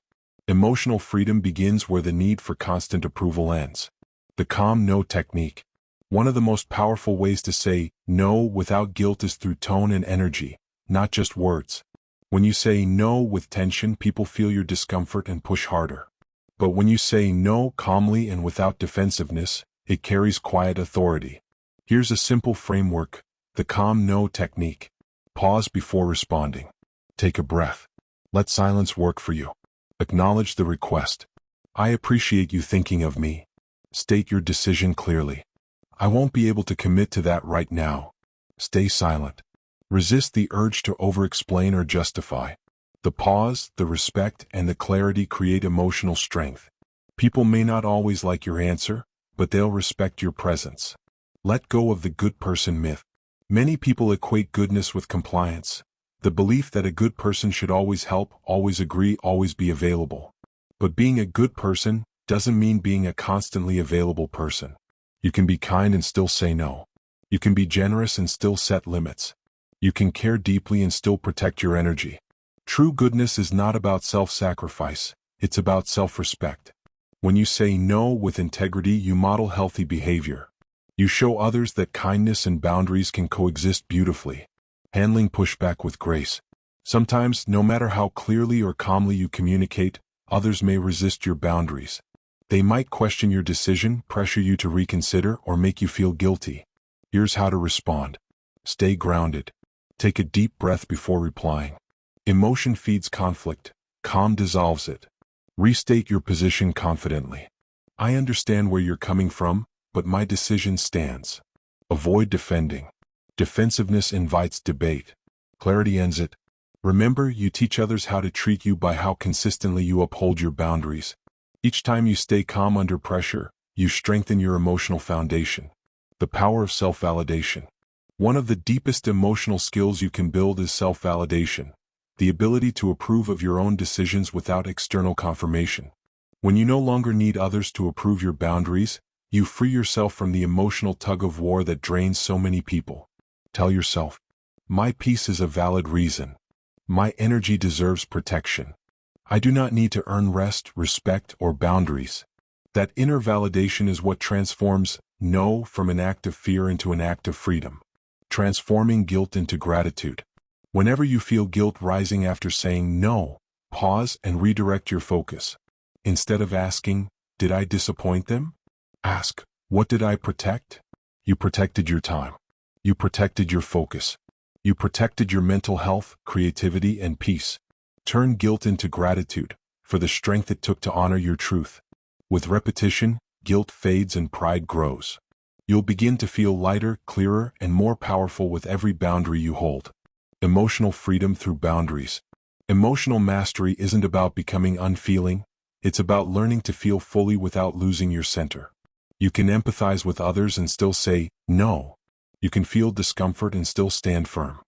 Emotional freedom begins where the need for constant approval ends. The calm no technique. One of the most powerful ways to say no without guilt is through tone and energy, not just words. When you say no with tension, people feel your discomfort and push harder. But when you say no calmly and without defensiveness, it carries quiet authority. Here's a simple framework, the calm no technique. Pause before responding. Take a breath. Let silence work for you. Acknowledge the request. I appreciate you thinking of me. State your decision clearly. I won't be able to commit to that right now. Stay silent. Resist the urge to over-explain or justify. The pause, the respect, and the clarity create emotional strength. People may not always like your answer, but they'll respect your presence. Let go of the good person myth. Many people equate goodness with compliance. The belief that a good person should always help, always agree, always be available. But being a good person doesn't mean being a constantly available person. You can be kind and still say no. You can be generous and still set limits. You can care deeply and still protect your energy. True goodness is not about self-sacrifice, it's about self-respect. When you say no with integrity, you model healthy behavior. You show others that kindness and boundaries can coexist beautifully, handling pushback with grace. Sometimes, no matter how clearly or calmly you communicate, others may resist your boundaries. They might question your decision, pressure you to reconsider, or make you feel guilty. Here's how to respond. Stay grounded. Take a deep breath before replying. Emotion feeds conflict. Calm dissolves it. Restate your position confidently. I understand where you're coming from, but my decision stands. Avoid defending. Defensiveness invites debate. Clarity ends it. Remember, you teach others how to treat you by how consistently you uphold your boundaries. Each time you stay calm under pressure, you strengthen your emotional foundation. The power of self-validation. One of the deepest emotional skills you can build is self-validation, the ability to approve of your own decisions without external confirmation. When you no longer need others to approve your boundaries, you free yourself from the emotional tug-of-war that drains so many people. Tell yourself, my peace is a valid reason. My energy deserves protection. I do not need to earn rest, respect, or boundaries. That inner validation is what transforms no from an act of fear into an act of freedom, transforming guilt into gratitude. Whenever you feel guilt rising after saying no, pause and redirect your focus. Instead of asking, did I disappoint them? Ask, what did I protect? You protected your time. You protected your focus. You protected your mental health, creativity, and peace. Turn guilt into gratitude for the strength it took to honor your truth. With repetition, guilt fades and pride grows. You'll begin to feel lighter, clearer, and more powerful with every boundary you hold. Emotional freedom through boundaries. Emotional mastery isn't about becoming unfeeling, it's about learning to feel fully without losing your center. You can empathize with others and still say no. You can feel discomfort and still stand firm.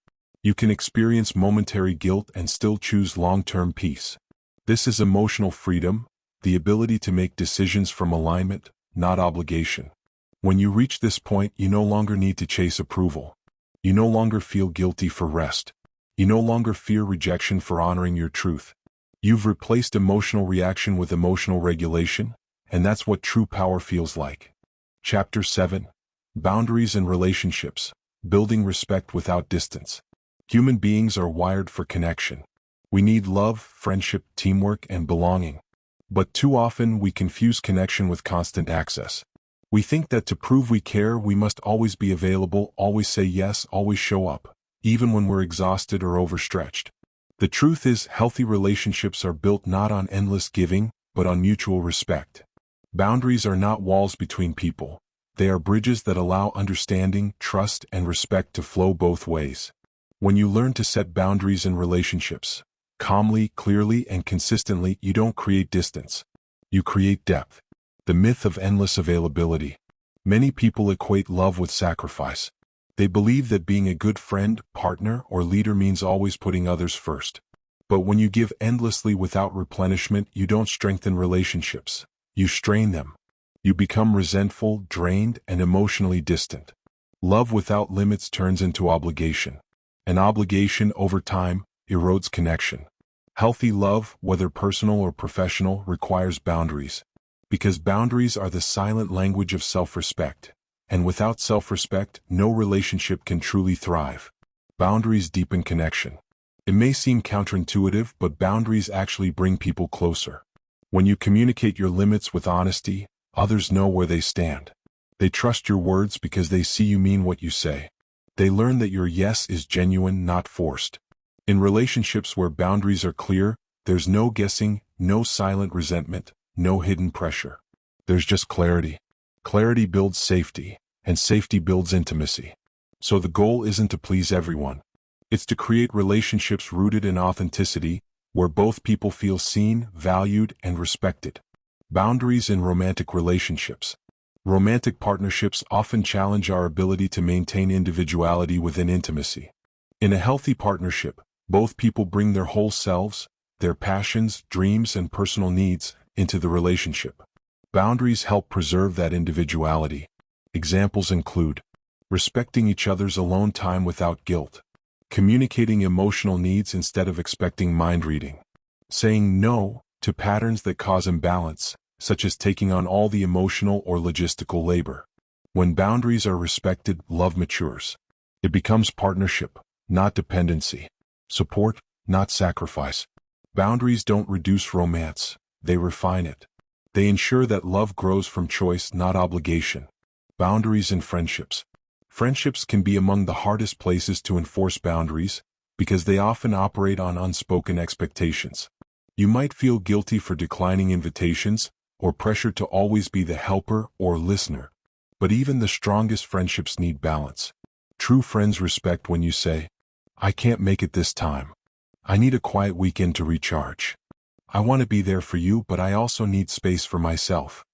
You can experience momentary guilt and still choose long-term peace. This is emotional freedom, the ability to make decisions from alignment, not obligation. When you reach this point, you no longer need to chase approval. You no longer feel guilty for rest. You no longer fear rejection for honoring your truth. You've replaced emotional reaction with emotional regulation, and that's what true power feels like. Chapter 7. Boundaries and Relationships. Building Respect Without Distance. Human beings are wired for connection. We need love, friendship, teamwork, and belonging. But too often we confuse connection with constant access. We think that to prove we care, we must always be available, always say yes, always show up, even when we're exhausted or overstretched. The truth is, healthy relationships are built not on endless giving, but on mutual respect. Boundaries are not walls between people. They are bridges that allow understanding, trust, and respect to flow both ways. When you learn to set boundaries in relationships, calmly, clearly, and consistently, you don't create distance. You create depth. The myth of endless availability. Many people equate love with sacrifice. They believe that being a good friend, partner, or leader means always putting others first. But when you give endlessly without replenishment, you don't strengthen relationships. You strain them. You become resentful, drained, and emotionally distant. Love without limits turns into obligation. An obligation over time erodes connection. Healthy love, whether personal or professional, requires boundaries. Because boundaries are the silent language of self-respect. And without self-respect, no relationship can truly thrive. Boundaries deepen connection. It may seem counterintuitive, but boundaries actually bring people closer. When you communicate your limits with honesty, others know where they stand. They trust your words because they see you mean what you say. They learn that your yes is genuine, not forced. In relationships where boundaries are clear, there's no guessing, no silent resentment, no hidden pressure. There's just clarity. Clarity builds safety, and safety builds intimacy. So the goal isn't to please everyone. It's to create relationships rooted in authenticity, where both people feel seen, valued, and respected. Boundaries in romantic relationships. Romantic partnerships often challenge our ability to maintain individuality within intimacy. In a healthy partnership, Both people bring their whole selves, their passions, dreams, and personal needs into the relationship. Boundaries help preserve that individuality. Examples include respecting each other's alone time without guilt, communicating emotional needs instead of expecting mind reading, saying no to patterns that cause imbalance, such as taking on all the emotional or logistical labor. When boundaries are respected, love matures. It becomes partnership, not dependency. Support, not sacrifice. Boundaries don't reduce romance, they refine it. They ensure that love grows from choice, not obligation. Boundaries in friendships. Friendships can be among the hardest places to enforce boundaries because they often operate on unspoken expectations. You might feel guilty for declining invitations or pressure to always be the helper or listener. But even the strongest friendships need balance. True friends respect when you say, "I can't make it this time. I need a quiet weekend to recharge. I want to be there for you, but I also need space for myself."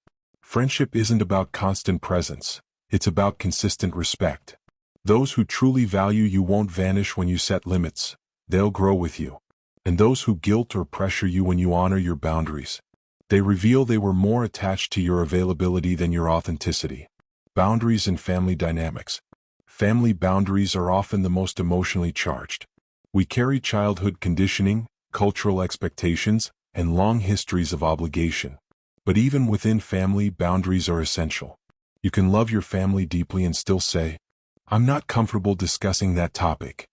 Friendship isn't about constant presence, it's about consistent respect. Those who truly value you won't vanish when you set limits, they'll grow with you. And those who guilt or pressure you when you honor your boundaries, they reveal they were more attached to your availability than your authenticity. Boundaries in family dynamics. Family boundaries are often the most emotionally charged. We carry childhood conditioning, cultural expectations, and long histories of obligation. But even within family, boundaries are essential. You can love your family deeply and still say, "I'm not comfortable discussing that topic.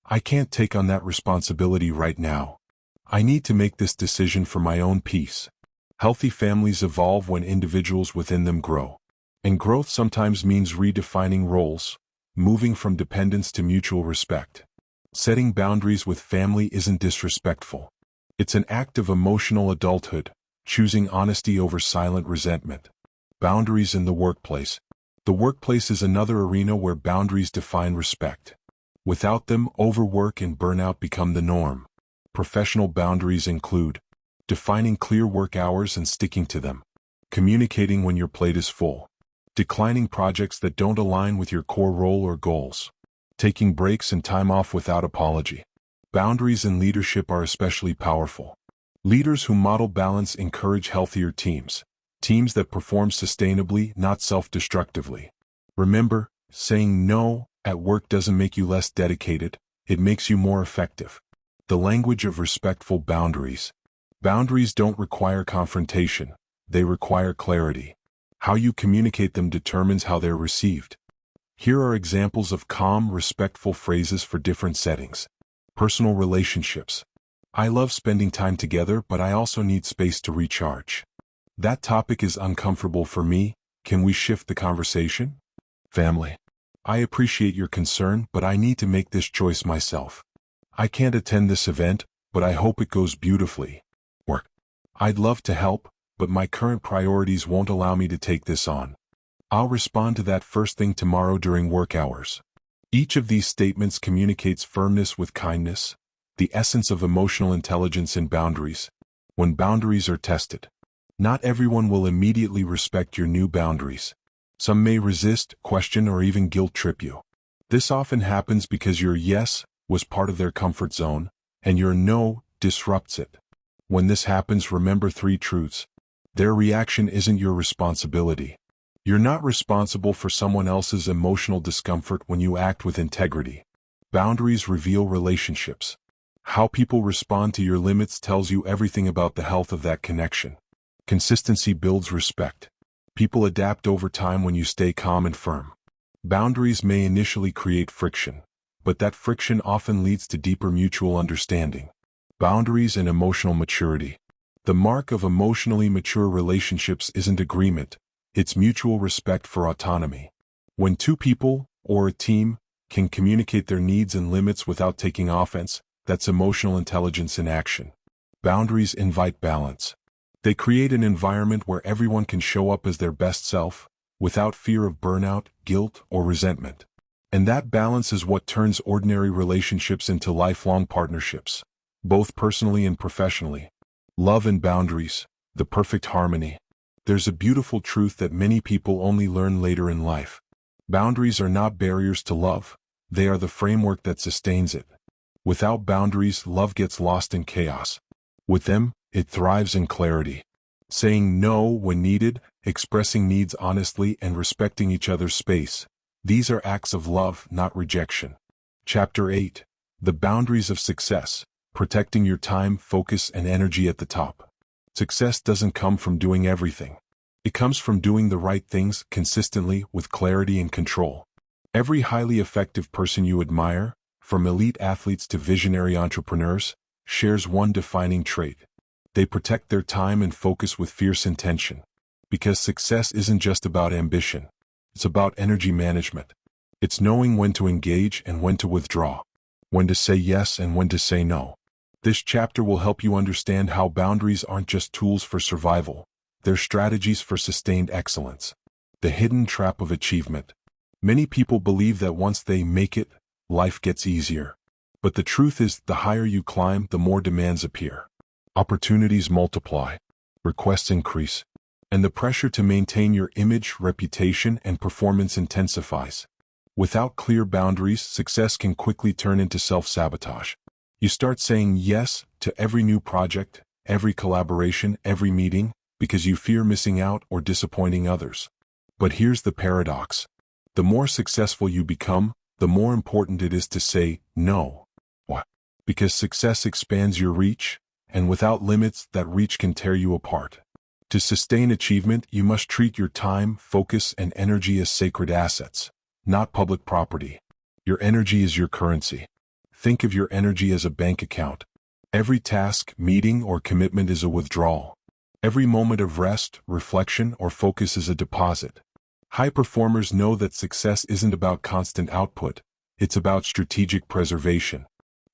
I can't take on that responsibility right now. I need to make this decision for my own peace." Healthy families evolve when individuals within them grow. And growth sometimes means redefining roles, moving from dependence to mutual respect. Setting boundaries with family isn't disrespectful. It's an act of emotional adulthood, choosing honesty over silent resentment. Boundaries in the workplace. The workplace is another arena where boundaries define respect. Without them, overwork and burnout become the norm. Professional boundaries include defining clear work hours and sticking to them, communicating when your plate is full, declining projects that don't align with your core role or goals, taking breaks and time off without apology. Boundaries in leadership are especially powerful. Leaders who model balance encourage healthier teams, teams that perform sustainably, not self-destructively. Remember, saying no at work doesn't make you less dedicated, it makes you more effective. The language of respectful boundaries. Boundaries don't require confrontation, they require clarity. How you communicate them determines how they're received. Here are examples of calm, respectful phrases for different settings. Personal relationships. I love spending time together, but I also need space to recharge. That topic is uncomfortable for me, can we shift the conversation? Family. I appreciate your concern, but I need to make this choice myself. I can't attend this event, but I hope it goes beautifully. Work. I'd love to help, but my current priorities won't allow me to take this on. I'll respond to that first thing tomorrow during work hours. Each of these statements communicates firmness with kindness, the essence of emotional intelligence in boundaries. When boundaries are tested, not everyone will immediately respect your new boundaries. Some may resist, question, or even guilt trip you. This often happens because your yes was part of their comfort zone, and your no disrupts it. When this happens, remember 3 truths. Their reaction isn't your responsibility. You're not responsible for someone else's emotional discomfort when you act with integrity. Boundaries reveal relationships. How people respond to your limits tells you everything about the health of that connection. Consistency builds respect. People adapt over time when you stay calm and firm. Boundaries may initially create friction, but that friction often leads to deeper mutual understanding. Boundaries and emotional maturity. The mark of emotionally mature relationships isn't agreement, it's mutual respect for autonomy. When 2 people, or a team, can communicate their needs and limits without taking offense, that's emotional intelligence in action. Boundaries invite balance. They create an environment where everyone can show up as their best self, without fear of burnout, guilt, or resentment. And that balance is what turns ordinary relationships into lifelong partnerships, both personally and professionally. Love and boundaries, the perfect harmony. There's a beautiful truth that many people only learn later in life. Boundaries are not barriers to love, they are the framework that sustains it. Without boundaries, love gets lost in chaos. With them, it thrives in clarity. Saying no when needed, expressing needs honestly, and respecting each other's space. These are acts of love, not rejection. Chapter 8. The Boundaries of Success. Protecting your time, focus, and energy at the top. Success doesn't come from doing everything. It comes from doing the right things consistently with clarity and control. Every highly effective person you admire, from elite athletes to visionary entrepreneurs, shares one defining trait. They protect their time and focus with fierce intention. Because success isn't just about ambition. It's about energy management. It's knowing when to engage and when to withdraw. When to say yes and when to say no. This chapter will help you understand how boundaries aren't just tools for survival. They're strategies for sustained excellence. The hidden trap of achievement. Many people believe that once they make it, life gets easier. But the truth is, the higher you climb, the more demands appear. Opportunities multiply, requests increase, and the pressure to maintain your image, reputation, and performance intensifies. Without clear boundaries, success can quickly turn into self-sabotage. You start saying yes to every new project, every collaboration, every meeting, because you fear missing out or disappointing others. But here's the paradox. The more successful you become, the more important it is to say no. Why? Because success expands your reach, and without limits, that reach can tear you apart. To sustain achievement, you must treat your time, focus, and energy as sacred assets, not public property. Your energy is your currency. Think of your energy as a bank account. Every task, meeting, or commitment is a withdrawal. Every moment of rest, reflection, or focus is a deposit. High performers know that success isn't about constant output, it's about strategic preservation.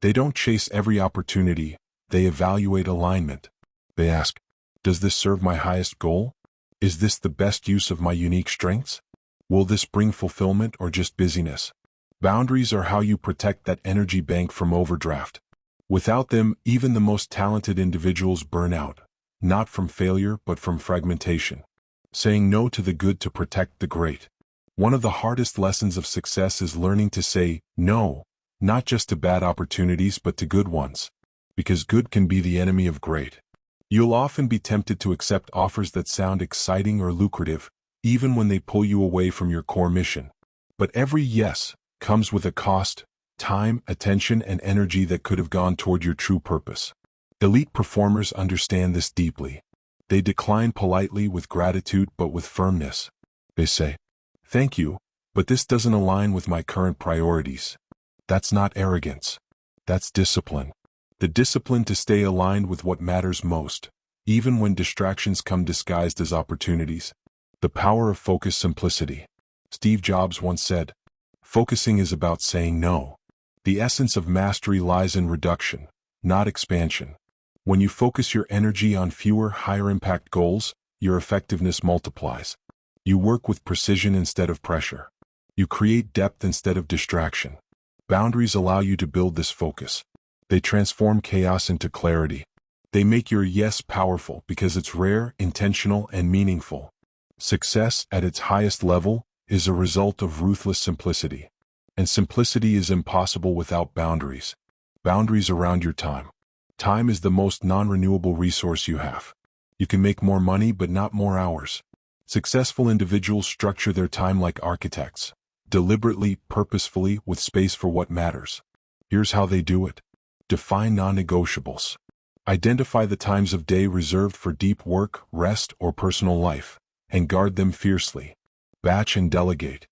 They don't chase every opportunity, they evaluate alignment. They ask, does this serve my highest goal? Is this the best use of my unique strengths? Will this bring fulfillment or just busyness? Boundaries are how you protect that energy bank from overdraft. Without them, even the most talented individuals burn out, not from failure but from fragmentation. Saying no to the good to protect the great. One of the hardest lessons of success is learning to say no, not just to bad opportunities but to good ones. Because good can be the enemy of great. You'll often be tempted to accept offers that sound exciting or lucrative, even when they pull you away from your core mission. But every yes comes with a cost, time, attention, and energy that could have gone toward your true purpose. Elite performers understand this deeply. They decline politely with gratitude but with firmness. They say, thank you, but this doesn't align with my current priorities. That's not arrogance. That's discipline. The discipline to stay aligned with what matters most, even when distractions come disguised as opportunities. The power of focused simplicity. Steve Jobs once said, focusing is about saying no. The essence of mastery lies in reduction, not expansion. When you focus your energy on fewer, higher-impact goals, your effectiveness multiplies. You work with precision instead of pressure. You create depth instead of distraction. Boundaries allow you to build this focus. They transform chaos into clarity. They make your yes powerful because it's rare, intentional, and meaningful. Success, at its highest level, is a result of ruthless simplicity. And simplicity is impossible without boundaries. Boundaries around your time. Time is the most non-renewable resource you have. You can make more money but not more hours. Successful individuals structure their time like architects, deliberately, purposefully, with space for what matters. Here's how they do it. Define non-negotiables. Identify the times of day reserved for deep work, rest, or personal life, and guard them fiercely. Batch and delegate.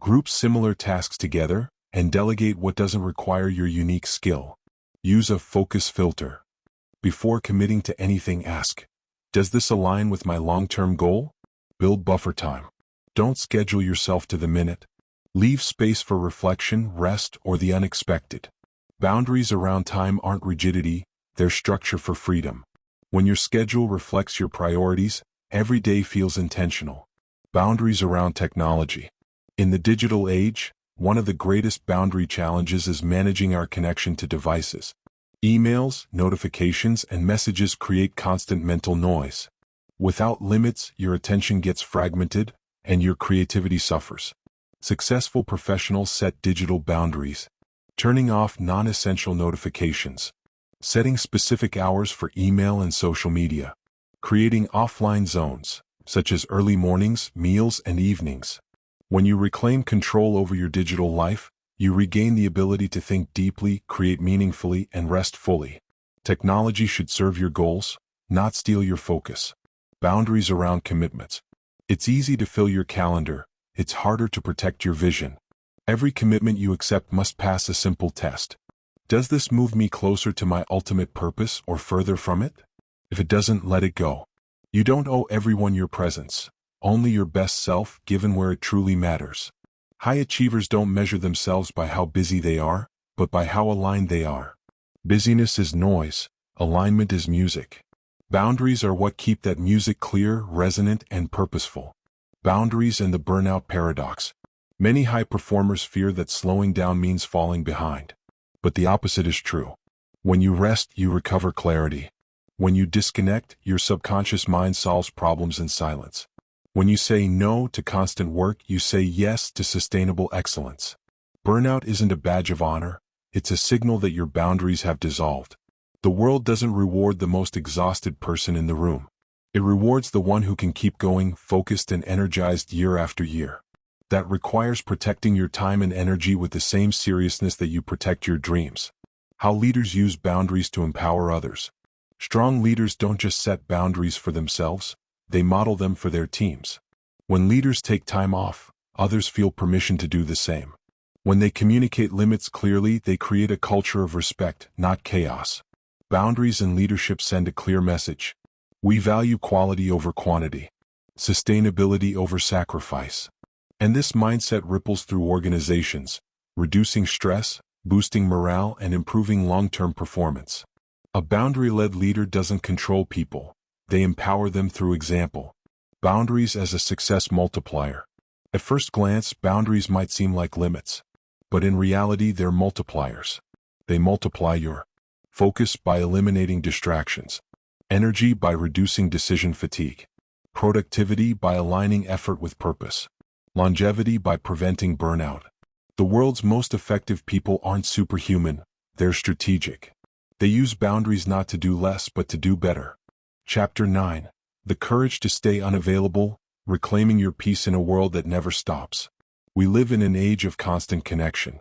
Group similar tasks together, and delegate what doesn't require your unique skill. Use a focus filter. Before committing to anything, ask, does this align with my long-term goal? Build buffer time. Don't schedule yourself to the minute. Leave space for reflection, rest, or the unexpected. Boundaries around time aren't rigidity, they're structure for freedom. When your schedule reflects your priorities, every day feels intentional. Boundaries around technology. In the digital age, one of the greatest boundary challenges is managing our connection to devices. Emails, notifications, and messages create constant mental noise. Without limits, your attention gets fragmented, and your creativity suffers. Successful professionals set digital boundaries. Turning off non-essential notifications. Setting specific hours for email and social media. Creating offline zones, such as early mornings, meals, and evenings. When you reclaim control over your digital life, you regain the ability to think deeply, create meaningfully, and rest fully. Technology should serve your goals, not steal your focus. Boundaries around commitments. It's easy to fill your calendar, it's harder to protect your vision. Every commitment you accept must pass a simple test. Does this move me closer to my ultimate purpose or further from it? If it doesn't, let it go. You don't owe everyone your presence, only your best self given where it truly matters. High achievers don't measure themselves by how busy they are, but by how aligned they are. Busyness is noise, alignment is music. Boundaries are what keep that music clear, resonant, and purposeful. Boundaries and the burnout paradox. Many high performers fear that slowing down means falling behind. But the opposite is true. When you rest, you recover clarity. When you disconnect, your subconscious mind solves problems in silence. When you say no to constant work, you say yes to sustainable excellence. Burnout isn't a badge of honor, it's a signal that your boundaries have dissolved. The world doesn't reward the most exhausted person in the room. It rewards the one who can keep going, focused and energized year after year. That requires protecting your time and energy with the same seriousness that you protect your dreams. How leaders use boundaries to empower others. Strong leaders don't just set boundaries for themselves, they model them for their teams. When leaders take time off, others feel permission to do the same. When they communicate limits clearly, they create a culture of respect, not chaos. Boundaries in leadership send a clear message. We value quality over quantity, sustainability over sacrifice. And this mindset ripples through organizations, reducing stress, boosting morale, and improving long-term performance. A boundary-led leader doesn't control people, they empower them through example. Boundaries as a success multiplier. At first glance, boundaries might seem like limits, but in reality they're multipliers. They multiply your focus by eliminating distractions, energy by reducing decision fatigue, productivity by aligning effort with purpose, longevity by preventing burnout. The world's most effective people aren't superhuman, they're strategic. They use boundaries not to do less but to do better. Chapter 9. The Courage to Stay Unavailable, Reclaiming Your Peace in a World That Never Stops. We live in an age of constant connection.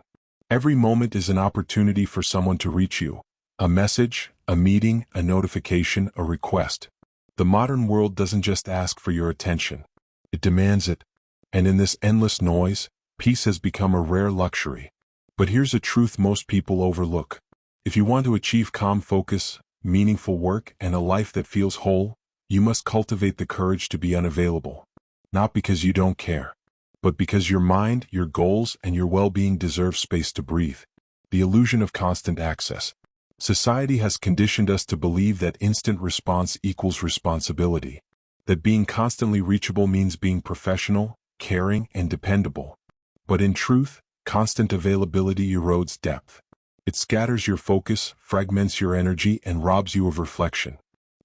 Every moment is an opportunity for someone to reach you. A message, a meeting, a notification, a request. The modern world doesn't just ask for your attention. It demands it. And in this endless noise, peace has become a rare luxury. But here's a truth most people overlook. If you want to achieve calm focus, meaningful work, and a life that feels whole, you must cultivate the courage to be unavailable. Not because you don't care, but because your mind, your goals, and your well-being deserve space to breathe. The illusion of constant access. Society has conditioned us to believe that instant response equals responsibility. That being constantly reachable means being professional, caring, and dependable. But in truth, constant availability erodes depth. It scatters your focus, fragments your energy, and robs you of reflection.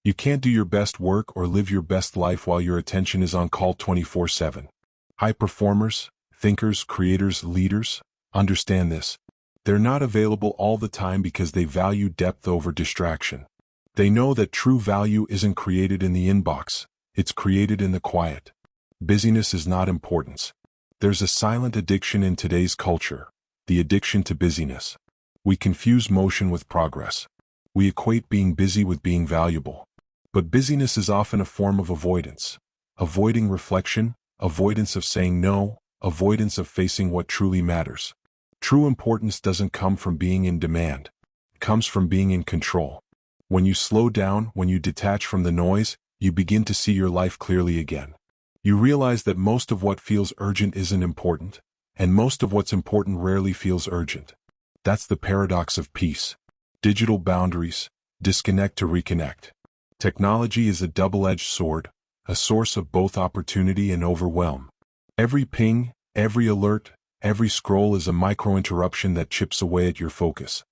You can't do your best work or live your best life while your attention is on call 24/7. High performers, thinkers, creators, leaders, understand this. They're not available all the time because they value depth over distraction. They know that true value isn't created in the inbox, it's created in the quiet. Busyness is not importance. There's a silent addiction in today's culture, the addiction to busyness. We confuse motion with progress. We equate being busy with being valuable. But busyness is often a form of avoidance. Avoiding reflection, avoidance of saying no, avoidance of facing what truly matters. True importance doesn't come from being in demand. It comes from being in control. When you slow down, when you detach from the noise, you begin to see your life clearly again. You realize that most of what feels urgent isn't important, and most of what's important rarely feels urgent. That's the paradox of peace. Digital boundaries, disconnect to reconnect. Technology is a double-edged sword, a source of both opportunity and overwhelm. Every ping, every alert, every scroll is a micro-interruption that chips away at your focus.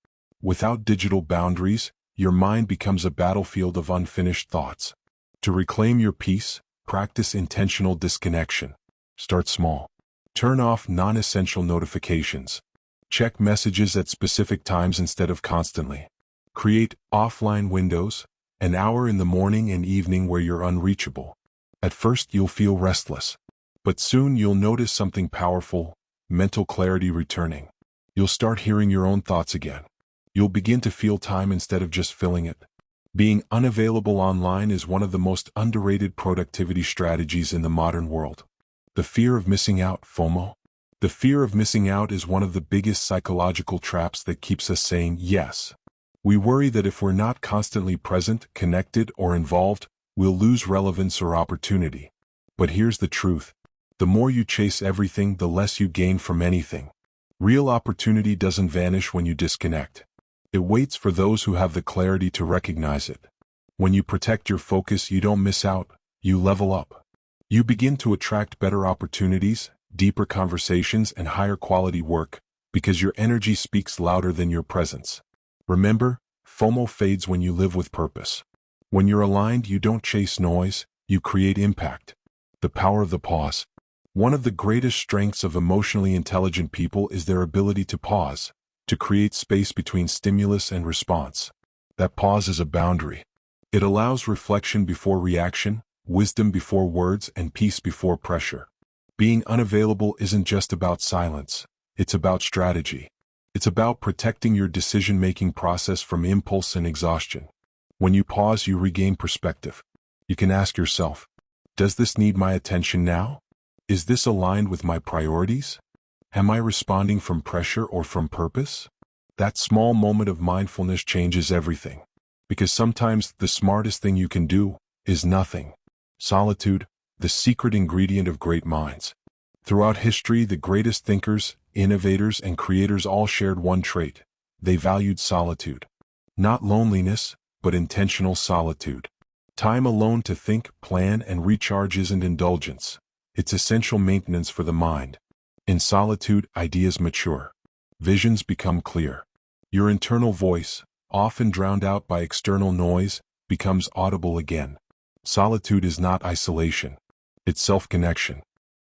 Without digital boundaries, your mind becomes a battlefield of unfinished thoughts. To reclaim your peace, practice intentional disconnection. Start small. Turn off non-essential notifications. Check messages at specific times instead of constantly. Create offline windows, an hour in the morning and evening where you're unreachable. At first you'll feel restless, but soon you'll notice something powerful, mental clarity returning. You'll start hearing your own thoughts again. You'll begin to feel time instead of just filling it. Being unavailable online is one of the most underrated productivity strategies in the modern world. The fear of missing out, FOMO. The fear of missing out is one of the biggest psychological traps that keeps us saying yes. We worry that if we're not constantly present, connected, or involved, we'll lose relevance or opportunity. But here's the truth. The more you chase everything, the less you gain from anything. Real opportunity doesn't vanish when you disconnect. It waits for those who have the clarity to recognize it. When you protect your focus, you don't miss out, you level up. You begin to attract better opportunities, deeper conversations, and higher quality work, because your energy speaks louder than your presence. Remember, FOMO fades when you live with purpose. When you're aligned, you don't chase noise, you create impact. The power of the pause. One of the greatest strengths of emotionally intelligent people is their ability to pause, to create space between stimulus and response. That pause is a boundary. It allows reflection before reaction, wisdom before words, and peace before pressure. Being unavailable isn't just about silence, it's about strategy. It's about protecting your decision-making process from impulse and exhaustion. When you pause, you regain perspective. You can ask yourself, does this need my attention now? Is this aligned with my priorities? Am I responding from pressure or from purpose? That small moment of mindfulness changes everything. Because sometimes the smartest thing you can do is nothing. Solitude, the secret ingredient of great minds. Throughout history, the greatest thinkers, innovators, and creators all shared one trait. They valued solitude. Not loneliness, but intentional solitude. Time alone to think, plan, and recharge isn't indulgence. It's essential maintenance for the mind. In solitude, ideas mature. Visions become clear. Your internal voice, often drowned out by external noise, becomes audible again. Solitude is not isolation. It's self-connection.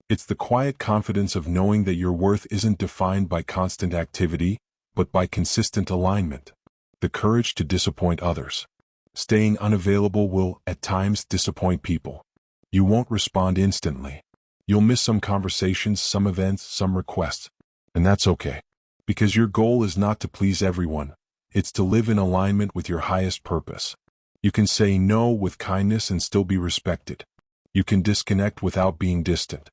It's the quiet confidence of knowing that your worth isn't defined by constant activity, but by consistent alignment. The courage to disappoint others. Staying unavailable will, at times, disappoint people. You won't respond instantly. You'll miss some conversations, some events, some requests. And that's okay. Because your goal is not to please everyone. It's to live in alignment with your highest purpose. You can say no with kindness and still be respected. You can disconnect without being distant.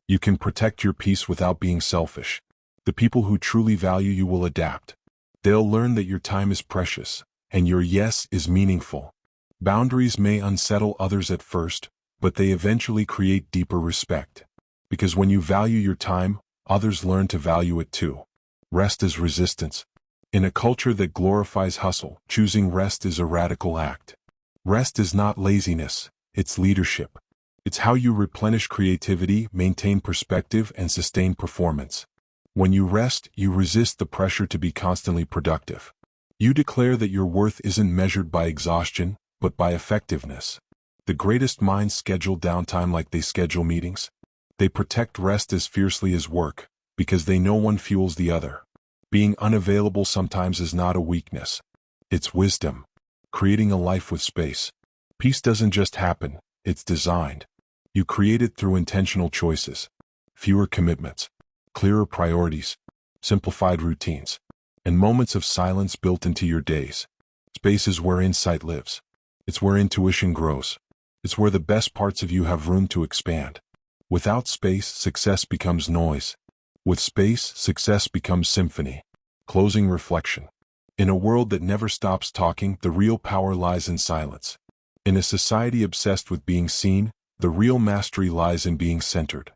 You can protect your peace without being selfish. The people who truly value you will adapt. They'll learn that your time is precious, and your yes is meaningful. Boundaries may unsettle others at first, but they eventually create deeper respect. Because when you value your time, others learn to value it too. Rest is resistance. In a culture that glorifies hustle, choosing rest is a radical act. Rest is not laziness, it's leadership. It's how you replenish creativity, maintain perspective, and sustain performance. When you rest, you resist the pressure to be constantly productive. You declare that your worth isn't measured by exhaustion, but by effectiveness. The greatest minds schedule downtime like they schedule meetings. They protect rest as fiercely as work, because they know one fuels the other. Being unavailable sometimes is not a weakness. It's wisdom. Creating a life with space. Peace doesn't just happen, it's designed. You create it through intentional choices. Fewer commitments. Clearer priorities. Simplified routines. And moments of silence built into your days. Space is where insight lives. It's where intuition grows. It's where the best parts of you have room to expand. Without space, success becomes noise. With space, success becomes symphony. Closing reflection. In a world that never stops talking, the real power lies in silence. In a society obsessed with being seen, the real mastery lies in being centered.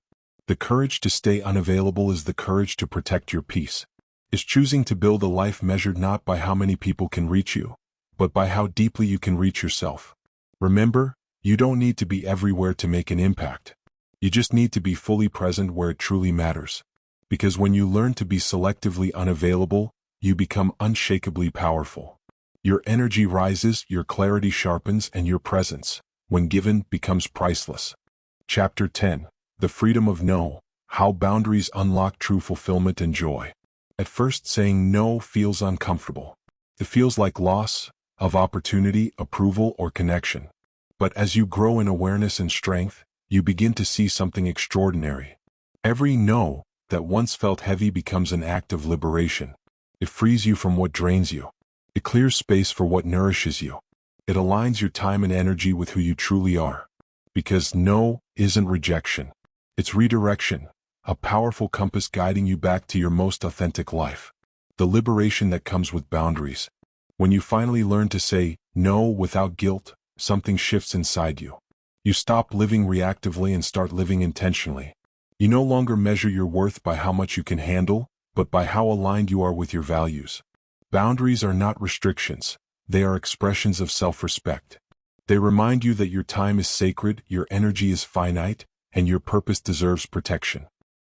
The courage to stay unavailable is the courage to protect your peace. It's choosing to build a life measured not by how many people can reach you, but by how deeply you can reach yourself. Remember, you don't need to be everywhere to make an impact. You just need to be fully present where it truly matters. Because when you learn to be selectively unavailable, you become unshakably powerful. Your energy rises, your clarity sharpens, and your presence, when given, becomes priceless. Chapter 10. The Freedom of No. How Boundaries Unlock True Fulfillment and Joy. At first, saying no feels uncomfortable. It feels like loss of opportunity, approval, or connection. But as you grow in awareness and strength, you begin to see something extraordinary. Every no that once felt heavy becomes an act of liberation. It frees you from what drains you. It clears space for what nourishes you. It aligns your time and energy with who you truly are. Because no isn't rejection. It's redirection, a powerful compass guiding you back to your most authentic life. The liberation that comes with boundaries. When you finally learn to say no without guilt, something shifts inside you. You stop living reactively and start living intentionally. You no longer measure your worth by how much you can handle, but by how aligned you are with your values. Boundaries are not restrictions. They are expressions of self-respect. They remind you that your time is sacred, your energy is finite, and your purpose deserves protection.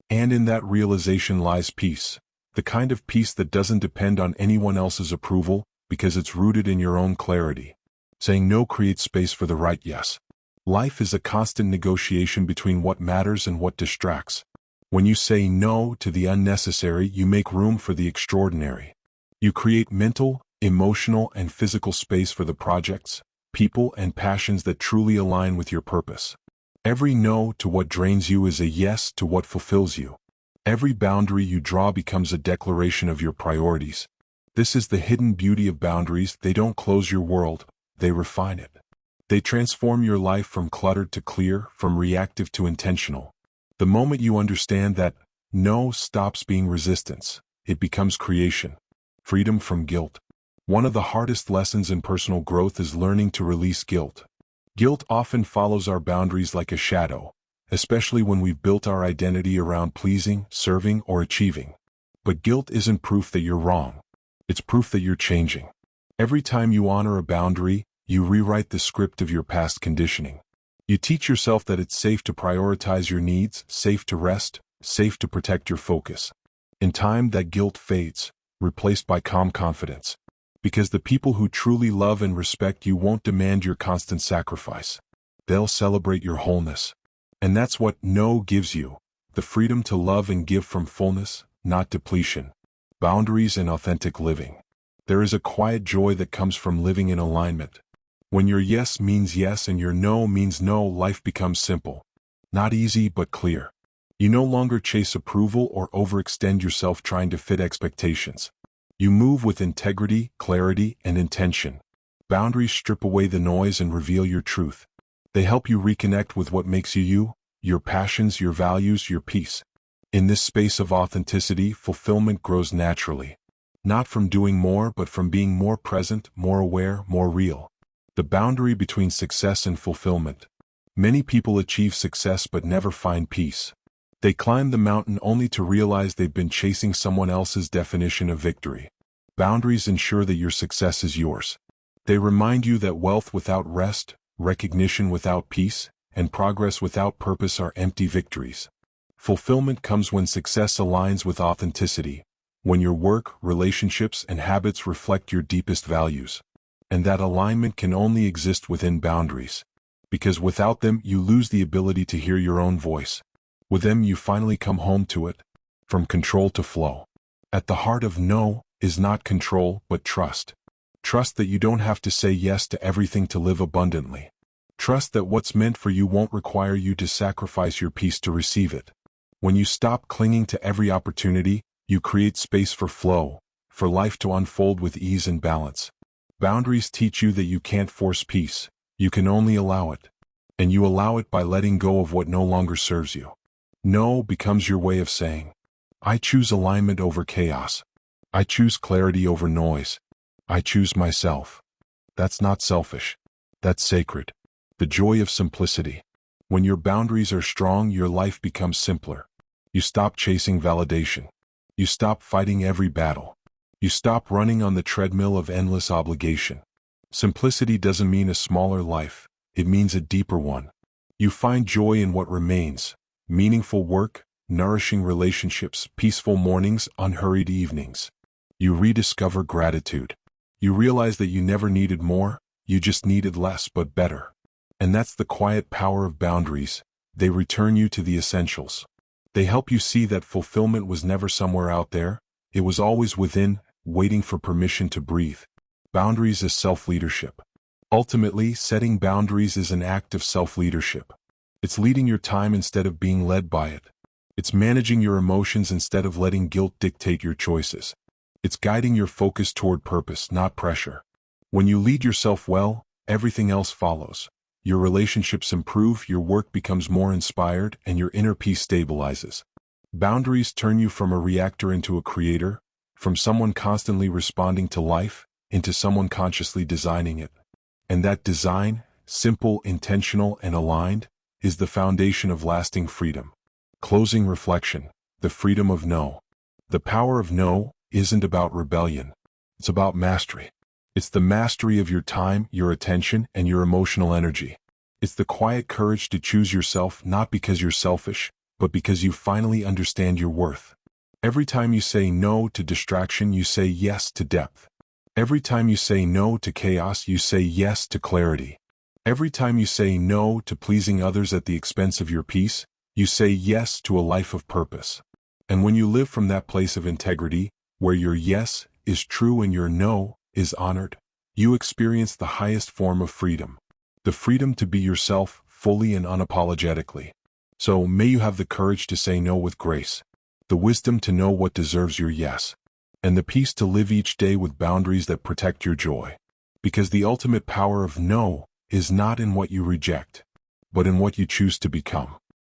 And in that realization lies peace. The kind of peace that doesn't depend on anyone else's approval, because it's rooted in your own clarity. Saying no creates space for the right yes. Life is a constant negotiation between what matters and what distracts. When you say no to the unnecessary, you make room for the extraordinary. You create mental, emotional, and physical space for the projects, people, and passions that truly align with your purpose. Every no to what drains you is a yes to what fulfills you. Every boundary you draw becomes a declaration of your priorities. This is the hidden beauty of boundaries. They don't close your world, they refine it. They transform your life from cluttered to clear, from reactive to intentional. The moment you understand that no stops being resistance, it becomes creation. Freedom from guilt. One of the hardest lessons in personal growth is learning to release guilt. Guilt often follows our boundaries like a shadow, especially when we've built our identity around pleasing, serving, or achieving. But guilt isn't proof that you're wrong. It's proof that you're changing. Every time you honor a boundary, you rewrite the script of your past conditioning. You teach yourself that it's safe to prioritize your needs, safe to rest, safe to protect your focus. In time, that guilt fades, replaced by calm confidence. Because the people who truly love and respect you won't demand your constant sacrifice. They'll celebrate your wholeness. And that's what no gives you, the freedom to love and give from fullness, not depletion. Boundaries and authentic living. There is a quiet joy that comes from living in alignment. When your yes means yes and your no means no, life becomes simple. Not easy, but clear. You no longer chase approval or overextend yourself trying to fit expectations. You move with integrity, clarity, and intention. Boundaries strip away the noise and reveal your truth. They help you reconnect with what makes you you, your passions, your values, your peace. In this space of authenticity, fulfillment grows naturally. Not from doing more, but from being more present, more aware, more real. The boundary between success and fulfillment. Many people achieve success but never find peace. They climb the mountain only to realize they've been chasing someone else's definition of victory. Boundaries ensure that your success is yours. They remind you that wealth without rest, recognition without peace, and progress without purpose are empty victories. Fulfillment comes when success aligns with authenticity, when your work, relationships, and habits reflect your deepest values. And that alignment can only exist within boundaries. Because without them, you lose the ability to hear your own voice. With them, you finally come home to it. From control to flow. At the heart of no is not control, but trust. Trust that you don't have to say yes to everything to live abundantly. Trust that what's meant for you won't require you to sacrifice your peace to receive it. When you stop clinging to every opportunity, you create space for flow, for life to unfold with ease and balance. Boundaries teach you that you can't force peace, you can only allow it. And you allow it by letting go of what no longer serves you. No becomes your way of saying, I choose alignment over chaos. I choose clarity over noise. I choose myself. That's not selfish. That's sacred. The joy of simplicity. When your boundaries are strong, your life becomes simpler. You stop chasing validation. You stop fighting every battle. You stop running on the treadmill of endless obligation. Simplicity doesn't mean a smaller life, it means a deeper one. You find joy in what remains, meaningful work, nourishing relationships, peaceful mornings, unhurried evenings. You rediscover gratitude. You realize that you never needed more, you just needed less but better. And that's the quiet power of boundaries. They return you to the essentials. They help you see that fulfillment was never somewhere out there, It was always within, waiting for permission to breathe. Boundaries is self-leadership. Ultimately, setting boundaries is an act of self-leadership. It's leading your time instead of being led by it. It's managing your emotions instead of letting guilt dictate your choices. It's guiding your focus toward purpose, not pressure. When you lead yourself well, everything else follows. Your relationships improve, your work becomes more inspired, and your inner peace stabilizes. Boundaries turn you from a reactor into a creator, from someone constantly responding to life, into someone consciously designing it. And that design, simple, intentional, and aligned, is the foundation of lasting freedom. Closing reflection, the freedom of no. The power of no isn't about rebellion. It's about mastery. It's the mastery of your time, your attention, and your emotional energy. It's the quiet courage to choose yourself not because you're selfish, but because you finally understand your worth. Every time you say no to distraction, you say yes to depth. Every time you say no to chaos, you say yes to clarity. Every time you say no to pleasing others at the expense of your peace, you say yes to a life of purpose. And when you live from that place of integrity, where your yes is true and your no is honored, you experience the highest form of freedom. The freedom to be yourself fully and unapologetically. So may you have the courage to say no with grace, the wisdom to know what deserves your yes, and the peace to live each day with boundaries that protect your joy. Because the ultimate power of no is not in what you reject, but in what you choose to become.